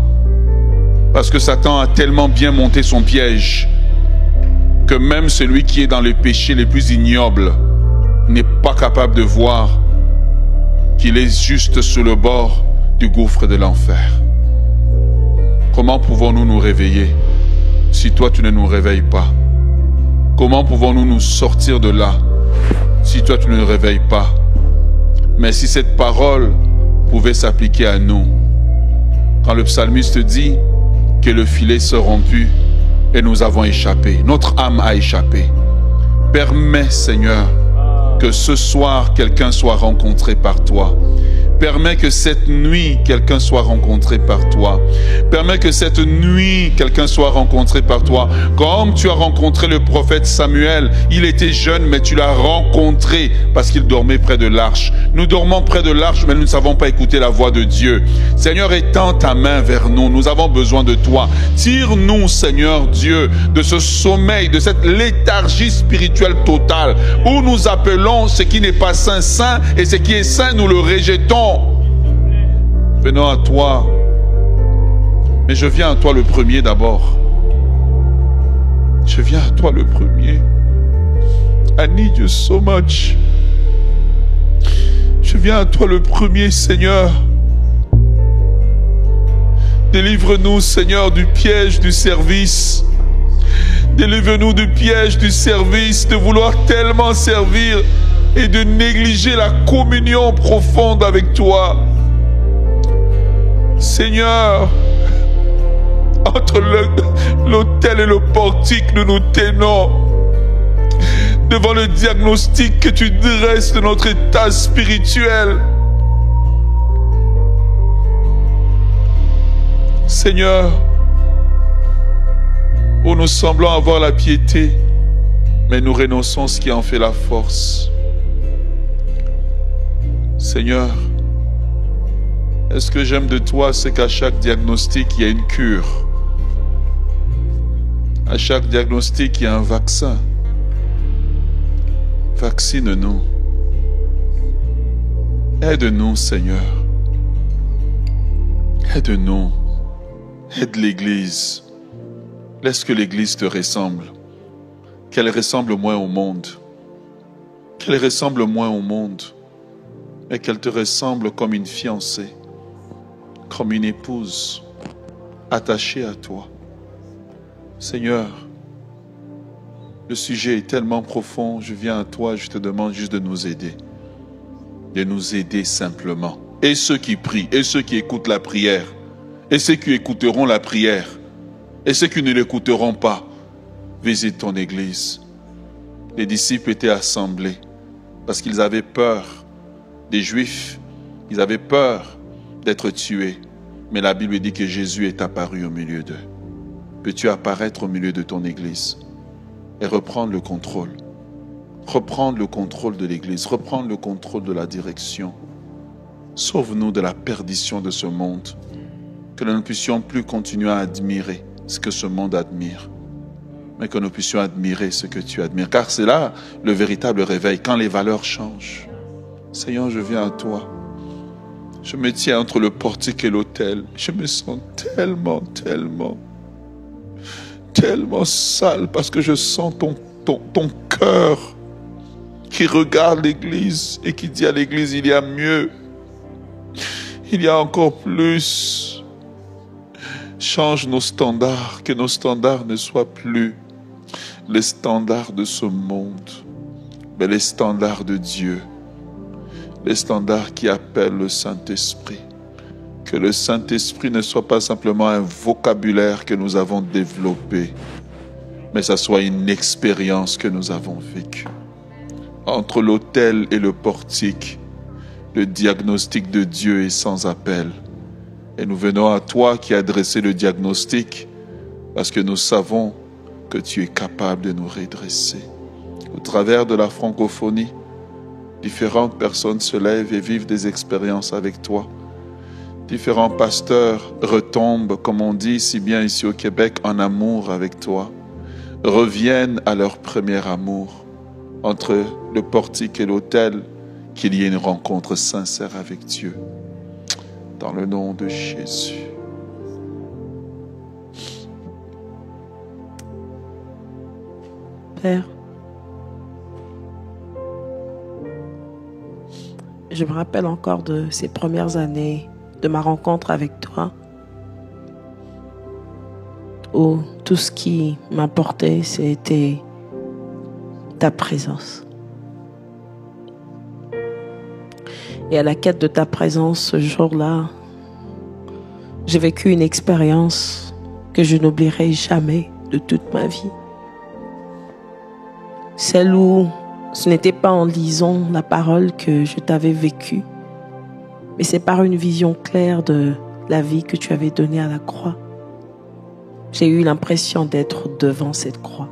Parce que Satan a tellement bien monté son piège que même celui qui est dans les péchés les plus ignobles n'est pas capable de voir qu'il est juste sur le bord du gouffre de l'enfer. Comment pouvons-nous nous réveiller si toi tu ne nous réveilles pas? Comment pouvons-nous nous sortir de là si toi tu ne nous réveilles pas? Mais si cette parole pouvait s'appliquer à nous, quand le psalmiste dit que le filet se rompu et nous avons échappé, notre âme a échappé. Permets, Seigneur, que ce soir quelqu'un soit rencontré par toi. Permets que cette nuit, quelqu'un soit rencontré par toi. Permets que cette nuit, quelqu'un soit rencontré par toi. Comme tu as rencontré le prophète Samuel, il était jeune, mais tu l'as rencontré parce qu'il dormait près de l'arche. Nous dormons près de l'arche, mais nous ne savons pas écouter la voix de Dieu. Seigneur, étends ta main vers nous. Nous avons besoin de toi. Tire-nous, Seigneur Dieu, de ce sommeil, de cette léthargie spirituelle totale, où nous appelons ce qui n'est pas saint, saint, et ce qui est saint, nous le rejetons. Venons à toi. Mais je viens à toi le premier d'abord. Je viens à toi le premier. I need you so much. Je viens à toi le premier, Seigneur. Délivre-nous, Seigneur, du piège du service. Délivre-nous du piège du service, de vouloir tellement servir et de négliger la communion profonde avec toi. Seigneur, entre l'autel et le portique, nous nous tenons devant le diagnostic que tu dresses de notre état spirituel. Seigneur, où nous semblons avoir la piété, mais nous renonçons ce qui en fait la force. Seigneur, est-ce que j'aime de toi, c'est qu'à chaque diagnostic, il y a une cure. À chaque diagnostic, il y a un vaccin. Vaccine-nous. Aide-nous, Seigneur. Aide-nous. Aide l'Église. Laisse que l'Église te ressemble. Qu'elle ressemble moins au monde. Qu'elle ressemble moins au monde. Mais qu'elle te ressemble comme une fiancée. Comme une épouse. Attachée à toi. Seigneur, le sujet est tellement profond, je viens à toi, je te demande juste de nous aider. De nous aider simplement. Et ceux qui prient, et ceux qui écoutent la prière, et ceux qui écouteront la prière, et ceux qui ne l'écouteront pas, visite ton église. Les disciples étaient assemblés parce qu'ils avaient peur des Juifs, ils avaient peur d'être tués. Mais la Bible dit que Jésus est apparu au milieu d'eux. Peux-tu apparaître au milieu de ton église et reprendre le contrôle? Reprendre le contrôle de l'église, reprendre le contrôle de la direction. Sauve-nous de la perdition de ce monde, que nous ne puissions plus continuer à admirer ce que ce monde admire, mais que nous puissions admirer ce que tu admires, car c'est là le véritable réveil, quand les valeurs changent. Seigneur, je viens à toi. Je me tiens entre le portique et l'autel. Je me sens tellement sale parce que je sens ton cœur qui regarde l'église et qui dit à l'église, il y a mieux. Il y a encore plus. Change nos standards, que nos standards ne soient plus les standards de ce monde, mais les standards de Dieu. Les standards qui appellent le Saint-Esprit. Que le Saint-Esprit ne soit pas simplement un vocabulaire que nous avons développé, mais ça soit une expérience que nous avons vécue. Entre l'autel et le portique, le diagnostic de Dieu est sans appel. Et nous venons à toi qui as dressé le diagnostic, parce que nous savons que tu es capable de nous redresser. Au travers de la francophonie, différentes personnes se lèvent et vivent des expériences avec toi. différents pasteurs retombent, comme on dit si bien ici au Québec, en amour avec toi, reviennent à leur premier amour, entre le portique et l'autel, qu'il y ait une rencontre sincère avec Dieu. Dans le nom de Jésus. Père, je me rappelle encore de ces premières années de ma rencontre avec toi, où tout ce qui m'importait, c'était ta présence. Et à la quête de ta présence, ce jour-là, j'ai vécu une expérience que je n'oublierai jamais de toute ma vie. Celle où ce n'était pas en lisant la parole que je t'avais vécue, mais c'est par une vision claire de la vie que tu avais donnée à la croix. J'ai eu l'impression d'être devant cette croix,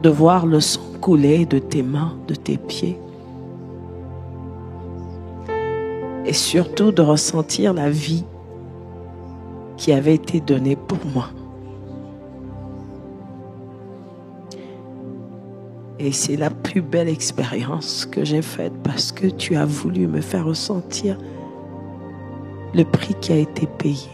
de voir le sang couler de tes mains, de tes pieds, et surtout de ressentir la vie qui avait été donnée pour moi. Et c'est la plus belle expérience que j'ai faite parce que tu as voulu me faire ressentir le prix qui a été payé.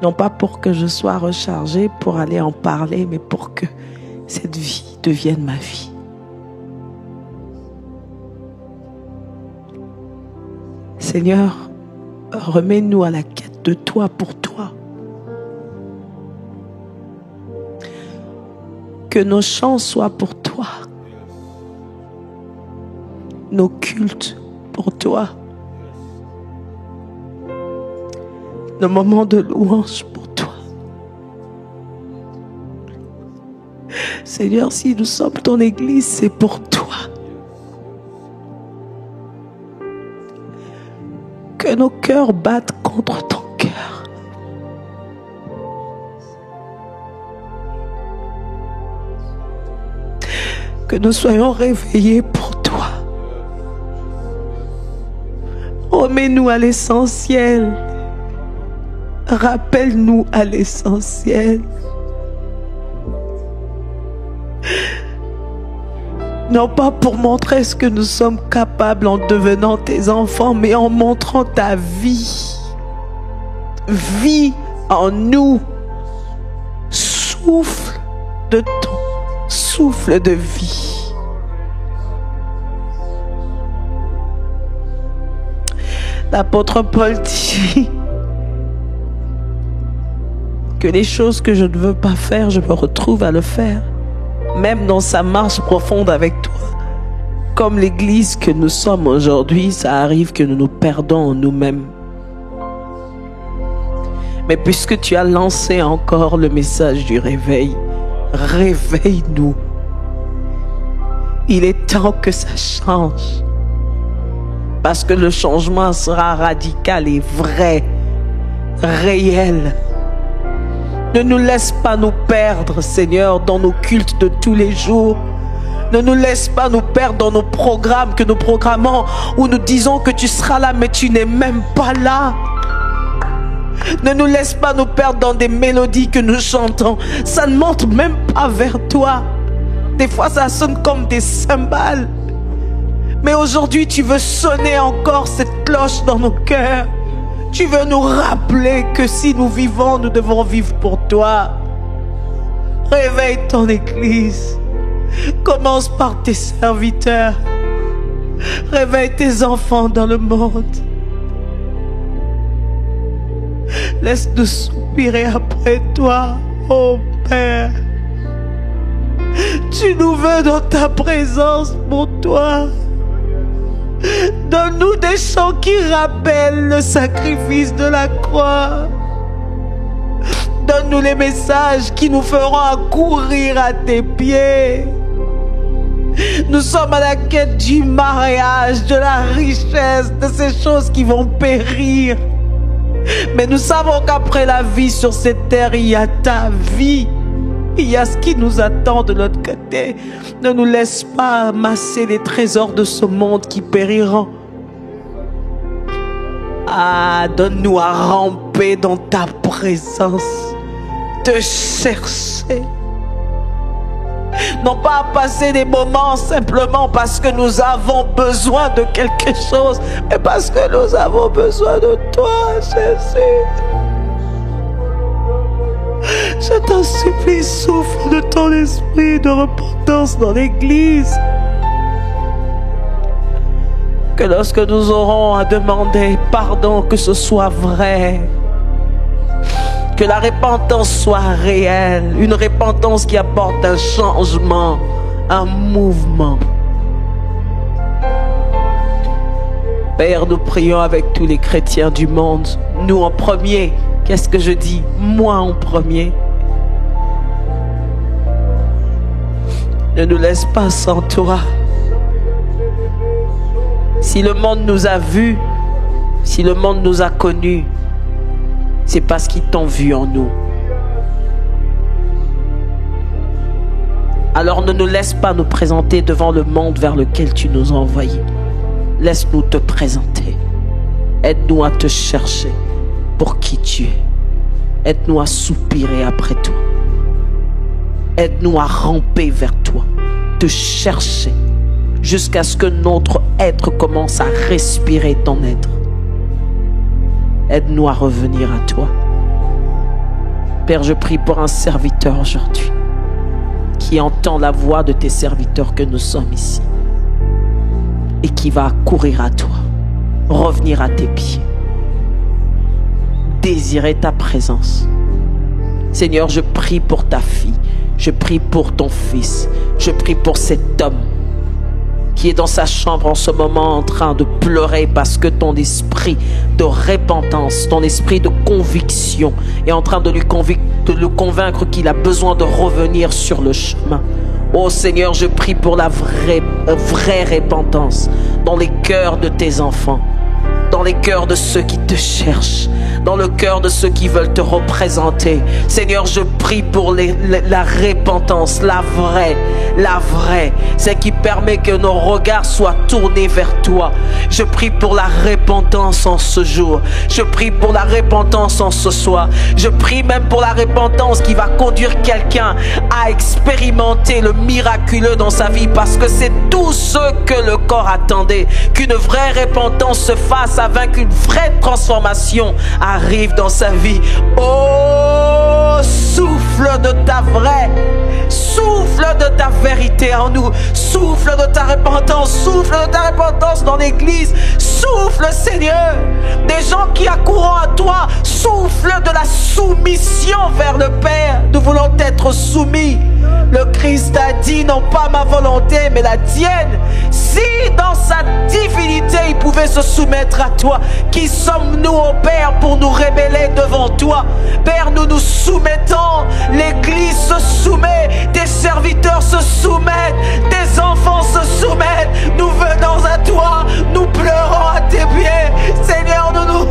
Non pas pour que je sois rechargée pour aller en parler, mais pour que cette vie devienne ma vie. Seigneur, remets-nous à la quête de toi pour toi. Que nos chants soient pour toi. Nos cultes pour toi. Nos moments de louange pour toi. Seigneur, si nous sommes ton Église, c'est pour toi. Que nos cœurs battent contre ton cœur. Que nous soyons réveillés pour toi. Remets-nous à l'essentiel. Rappelle-nous à l'essentiel. Non pas pour montrer ce que nous sommes capables en devenant tes enfants, mais en montrant ta vie. Vie en nous. Souffle de ton souffle de vie. L'apôtre Paul dit que les choses que je ne veux pas faire, je me retrouve à le faire. Même dans sa marche profonde avec toi. Comme l'Église que nous sommes aujourd'hui, ça arrive que nous nous perdons en nous-mêmes. Mais puisque tu as lancé encore le message du réveil, réveille-nous. Il est temps que ça change. Parce que le changement sera radical et vrai, réel. Ne nous laisse pas nous perdre, Seigneur, dans nos cultes de tous les jours. Ne nous laisse pas nous perdre dans nos programmes que nous programmons, où nous disons que tu seras là, mais tu n'es même pas là. Ne nous laisse pas nous perdre dans des mélodies que nous chantons. Ça ne monte même pas vers toi. Des fois, ça sonne comme des cymbales. Mais aujourd'hui, tu veux sonner encore cette cloche dans nos cœurs. Tu veux nous rappeler que si nous vivons, nous devons vivre pour toi. Réveille ton Église. Commence par tes serviteurs. Réveille tes enfants dans le monde. Laisse-nous soupirer après toi, ô Père. Tu nous veux dans ta présence pour toi. Donne-nous des chants qui rappellent le sacrifice de la croix. Donne-nous les messages qui nous feront accourir à tes pieds. Nous sommes à la quête du mariage, de la richesse, de ces choses qui vont périr. Mais nous savons qu'après la vie sur cette terre, il y a ta vie. Il y a ce qui nous attend de l'autre côté. Ne nous laisse pas amasser les trésors de ce monde qui périront. Ah, donne-nous à ramper dans ta présence, te chercher. Non pas à passer des moments simplement parce que nous avons besoin de quelque chose, mais parce que nous avons besoin de toi, Jésus. Je t'en supplie, souffle de ton esprit de repentance dans l'Église. Que lorsque nous aurons à demander pardon, que ce soit vrai. Que la repentance soit réelle. Une repentance qui apporte un changement, un mouvement. Père, nous prions avec tous les chrétiens du monde. Nous en premier. Qu'est-ce que je dis? Moi en premier. Ne nous laisse pas sans toi. Si le monde nous a vus, si le monde nous a connus, c'est parce qu'ils t'ont vu en nous. Alors ne nous laisse pas nous présenter devant le monde vers lequel tu nous as envoyés. Laisse-nous te présenter. Aide-nous à te chercher pour qui tu es. Aide-nous à soupirer après toi. Aide-nous à ramper vers toi, te chercher, jusqu'à ce que notre être commence à respirer ton être. Aide-nous à revenir à toi. Père, je prie pour un serviteur aujourd'hui qui entend la voix de tes serviteurs que nous sommes ici et qui va courir à toi, revenir à tes pieds, désirer ta présence. Seigneur, je prie pour ta fille, je prie pour ton fils, je prie pour cet homme qui est dans sa chambre en ce moment en train de pleurer parce que ton esprit de repentance, ton esprit de conviction est en train de le convaincre qu'il a besoin de revenir sur le chemin. Oh Seigneur, je prie pour la vraie repentance dans les cœurs de tes enfants, dans les cœurs de ceux qui te cherchent, dans le cœur de ceux qui veulent te représenter. Seigneur, je prie pour la repentance, la vraie, celle qui permet que nos regards soient tournés vers toi. Je prie pour la repentance en ce jour. Je prie pour la repentance en ce soir. Je prie même pour la repentance qui va conduire quelqu'un à expérimenter le miraculeux dans sa vie, parce que c'est tout ce que le corps attendait, qu'une vraie repentance se fasse afin qu'une vraie transformation arrive dans sa vie. Oh, souffle de ta souffle de ta vérité en nous, souffle de ta repentance dans l'église, souffle Seigneur, des gens qui accourront à toi, souffle de la soumission vers le Père. Nous voulons être soumis. Le Christ a dit, non pas ma volonté mais la tienne. Si dans sa divinité il pouvait se soumettre à toi, qui sommes-nous, ô Père, pour nous révéler devant toi? Père, nous nous soumettons, l'église se soumet, tes serviteurs se soumettent, tes enfants se soumettent. Nous venons à toi, nous pleurons à tes pieds. Seigneur, nous nous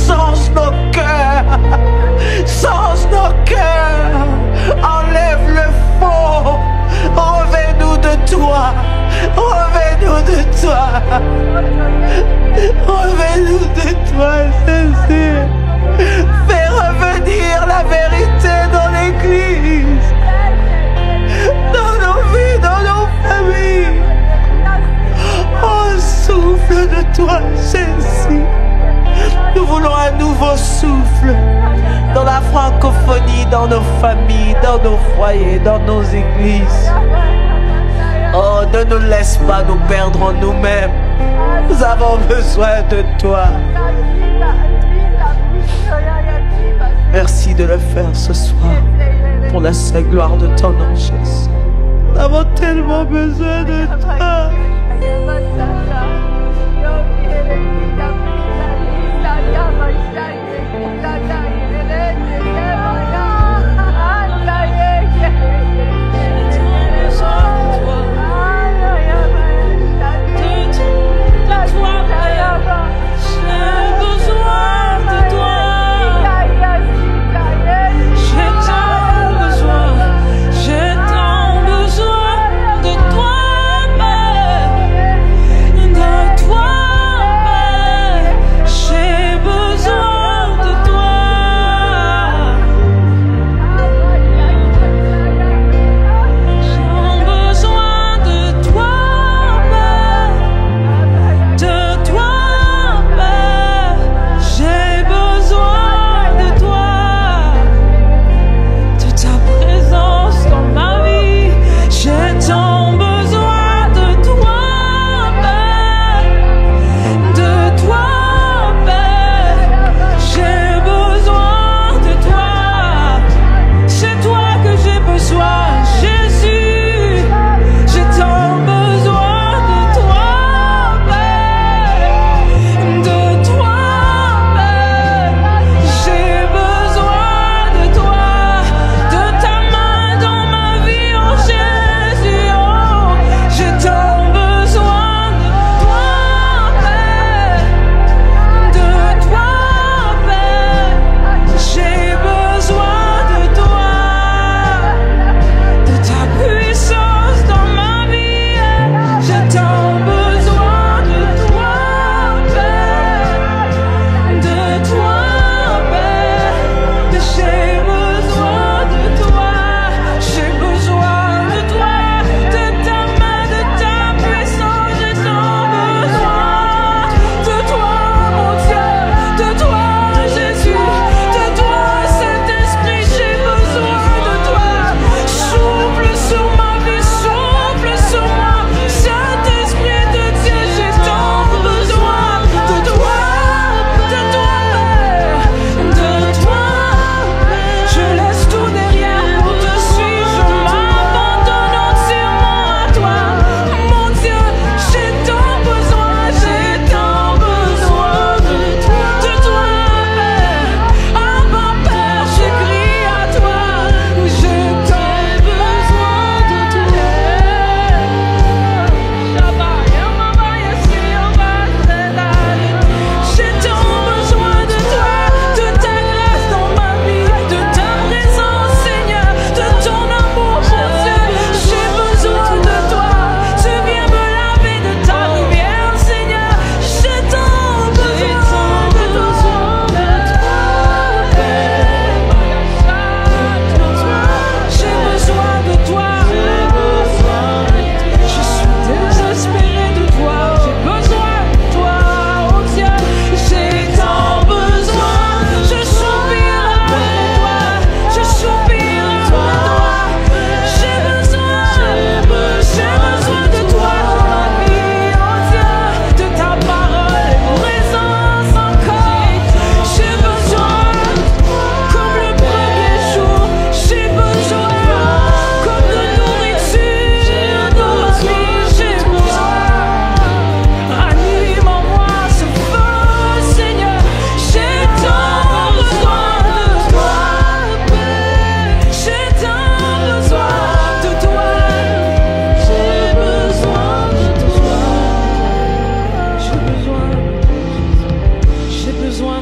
change nos cœurs, change nos cœurs, enlève le faux, reviens-nous de toi, reviens-nous de toi, reviens-nous de toi, Jésus. Fais revenir la vérité dans l'église, dans nos vies, dans nos familles. Oh, souffle de toi, Jésus. Nous voulons un nouveau souffle dans la francophonie, dans nos familles, dans nos foyers, dans nos églises. Oh, ne nous laisse pas nous perdre en nous-mêmes. Nous avons besoin de toi. Merci de le faire ce soir pour la seule gloire de ton nom, Jésus. Nous avons tellement besoin de toi.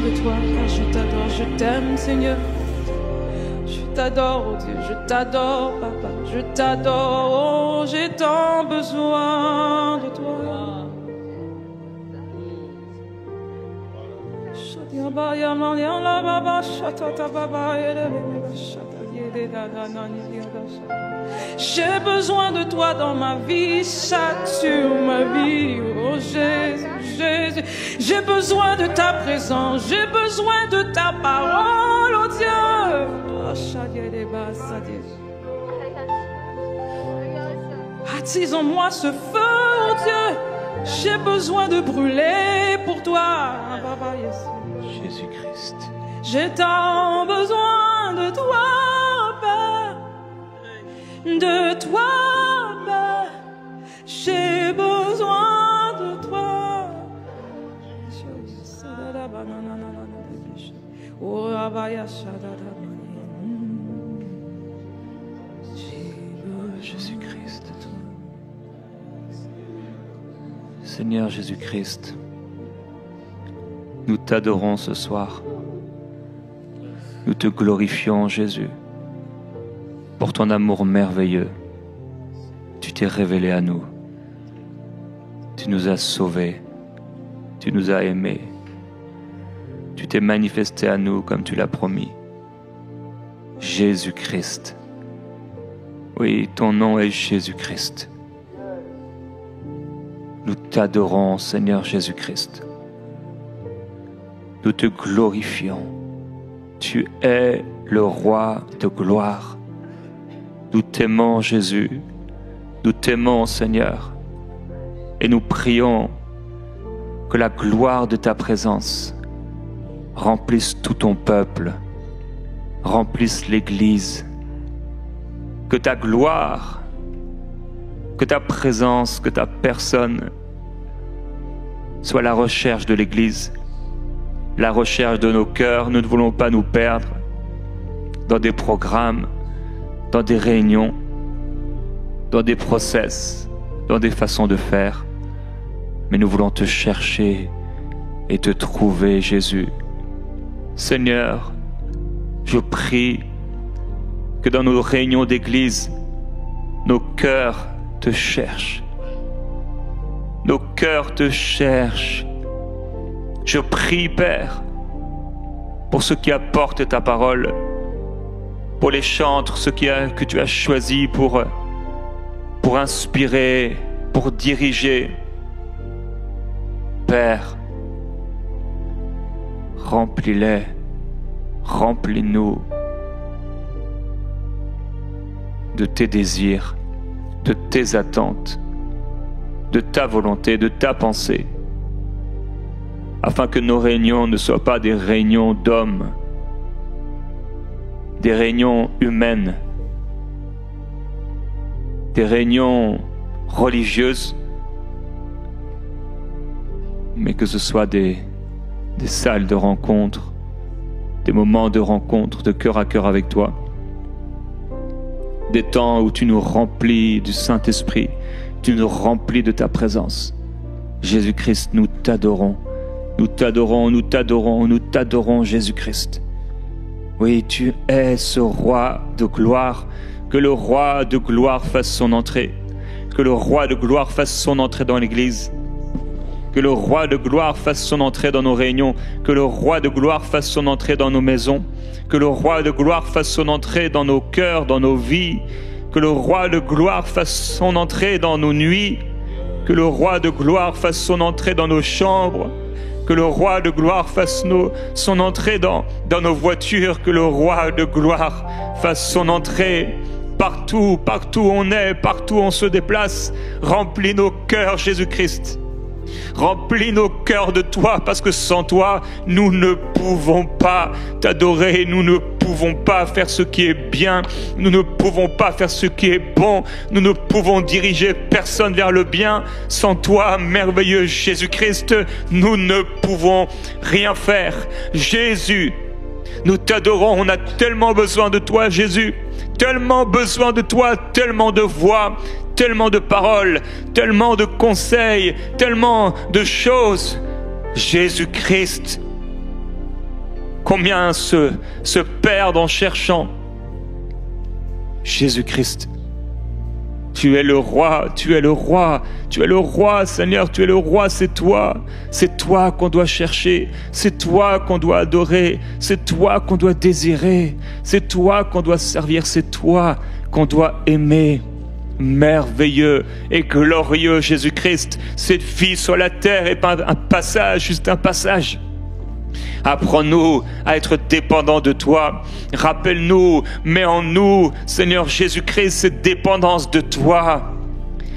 de toi, car je t'adore, je t'aime, Seigneur. Je t'adore, oh Dieu, je t'adore, Papa, je t'adore, oh, j'ai tant besoin de toi. J'ai besoin de toi dans ma vie, sature ma vie, oh Jésus, Jésus. J'ai besoin de ta présence, j'ai besoin de ta parole, oh Dieu. Attise en moi ce feu, oh Dieu. J'ai besoin de brûler pour toi, Jésus-Christ. j'ai tant besoin de toi, Père. De toi, Père. J'ai besoin de toi. Jésus-Christ. Seigneur Jésus-Christ, nous t'adorons ce soir. Nous te glorifions, Jésus, pour ton amour merveilleux. Tu t'es révélé à nous. Tu nous as sauvés. Tu nous as aimés. Tu t'es manifesté à nous comme tu l'as promis. Jésus-Christ. Oui, ton nom est Jésus-Christ. Nous t'adorons, Seigneur Jésus-Christ. Nous te glorifions. Tu es le roi de gloire. Nous t'aimons, Jésus. Nous t'aimons, Seigneur. Et nous prions que la gloire de ta présence remplisse tout ton peuple, remplisse l'Église. Que ta gloire, que ta présence, que ta personne soit la recherche de l'Église, la recherche de nos cœurs. Nous ne voulons pas nous perdre dans des programmes, dans des réunions, dans des process, dans des façons de faire. Mais nous voulons te chercher et te trouver, Jésus. Seigneur, je prie que dans nos réunions d'église, nos cœurs te cherchent. Nos cœurs te cherchent. Je prie, Père, pour ceux qui apportent ta parole, pour les chantres, ceux que tu as choisis pour inspirer, pour diriger. Père, remplis-les, remplis-nous de tes désirs, de tes attentes, de ta volonté, de ta pensée, afin que nos réunions ne soient pas des réunions d'hommes, des réunions humaines, des réunions religieuses, mais que ce soit des salles de rencontre, des moments de rencontre de cœur à cœur avec toi, des temps où tu nous remplis du Saint-Esprit, tu nous remplis de ta présence. Jésus-Christ, nous t'adorons, nous t'adorons, nous t'adorons, nous t'adorons, Jésus-Christ. Oui, tu es ce roi de gloire. Que le roi de gloire fasse son entrée. Que le roi de gloire fasse son entrée dans l'Église. Que le roi de gloire fasse son entrée dans nos réunions. Que le roi de gloire fasse son entrée dans nos maisons. Que le roi de gloire fasse son entrée dans nos cœurs, dans nos vies. Que le roi de gloire fasse son entrée dans nos nuits. Que le roi de gloire fasse son entrée dans nos chambres. Que le roi de gloire fasse son entrée dans nos voitures. Que le roi de gloire fasse son entrée partout, partout où on est, partout où on se déplace. Remplis nos cœurs, Jésus-Christ. Remplis nos cœurs de toi, parce que sans toi, nous ne pouvons pas t'adorer, nous ne pouvons pas faire ce qui est bien, nous ne pouvons pas faire ce qui est bon, nous ne pouvons diriger personne vers le bien. Sans toi, merveilleux Jésus-Christ, nous ne pouvons rien faire. Jésus, nous t'adorons, on a tellement besoin de toi, Jésus, tellement besoin de toi, tellement de voix, tellement de paroles, tellement de conseils, tellement de choses. Jésus-Christ, combien se perdent en cherchant. Jésus-Christ, tu es le roi, tu es le roi, tu es le roi, Seigneur, tu es le roi, c'est toi qu'on doit chercher, c'est toi qu'on doit adorer, c'est toi qu'on doit désirer, c'est toi qu'on doit servir, c'est toi qu'on doit aimer. Merveilleux et glorieux Jésus-Christ, cette vie sur la terre est pas un passage, juste un passage. Apprends-nous à être dépendants de toi. Rappelle-nous, mets en nous, Seigneur Jésus-Christ, cette dépendance de toi.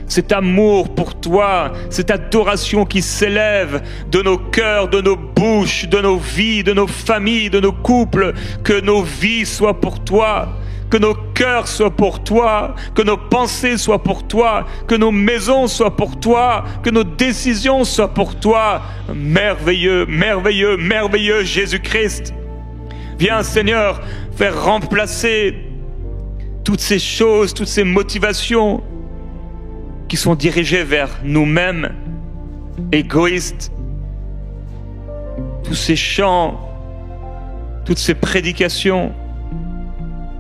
Cet amour pour toi, cette adoration qui s'élève de nos cœurs, de nos bouches, de nos vies, de nos familles, de nos couples. Que nos vies soient pour toi. Que nos cœurs soient pour toi, que nos pensées soient pour toi, que nos maisons soient pour toi, que nos décisions soient pour toi. Merveilleux, merveilleux, merveilleux Jésus-Christ. Viens Seigneur, faire remplacer toutes ces choses, toutes ces motivations qui sont dirigées vers nous-mêmes, égoïstes. Tous ces chants, toutes ces prédications,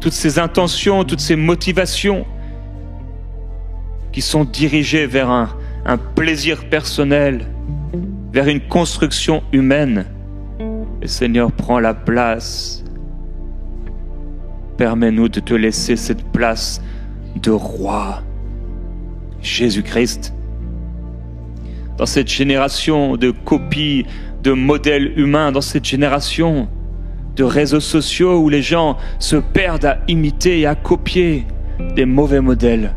toutes ces intentions, toutes ces motivations qui sont dirigées vers un plaisir personnel, vers une construction humaine. Et Seigneur, prends la place. Permets-nous de te laisser cette place de roi. Jésus-Christ, dans cette génération de copies, de modèles humains, dans cette génération de réseaux sociaux où les gens se perdent à imiter et à copier des mauvais modèles.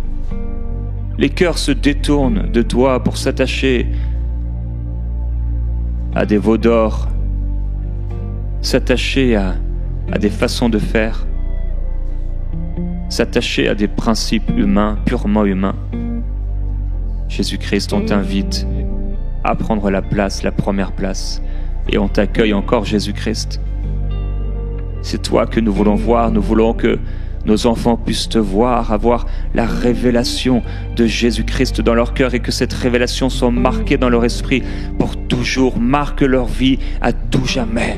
Les cœurs se détournent de toi pour s'attacher à des veaux d'or, s'attacher à des façons de faire, s'attacher à des principes humains, purement humains. Jésus-Christ, on t'invite à prendre la place, la première place, et on t'accueille encore, Jésus-Christ. C'est toi que nous voulons voir, nous voulons que nos enfants puissent te voir, avoir la révélation de Jésus-Christ dans leur cœur et que cette révélation soit marquée dans leur esprit pour toujours, marque leur vie à tout jamais.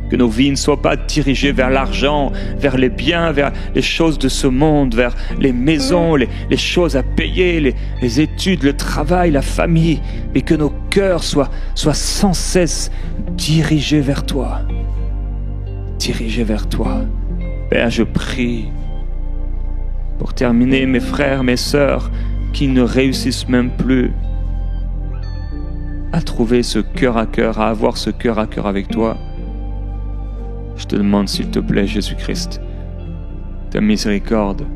Que nos vies ne soient pas dirigées vers l'argent, vers les biens, vers les choses de ce monde, vers les maisons, les choses à payer, les études, le travail, la famille, mais que nos cœurs soient sans cesse dirigés vers toi. Dirigés vers toi. Père, je prie pour terminer mes frères, mes sœurs qui ne réussissent même plus à trouver ce cœur à cœur, à avoir ce cœur à cœur avec toi. Je te demande s'il te plaît, Jésus-Christ, ta miséricorde,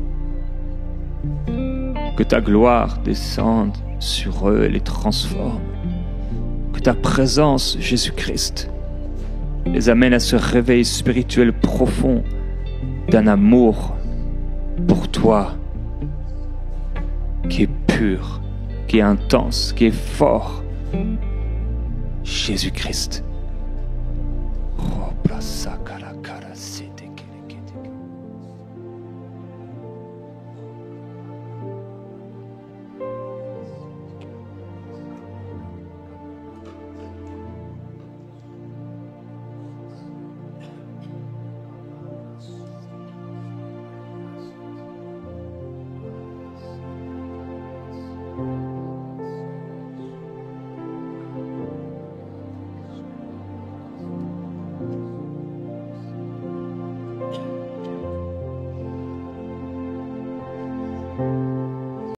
que ta gloire descende sur eux et les transforme, que ta présence, Jésus-Christ, les amène à ce réveil spirituel profond d'un amour pour toi qui est pur, qui est intense, qui est fort. Jésus-Christ.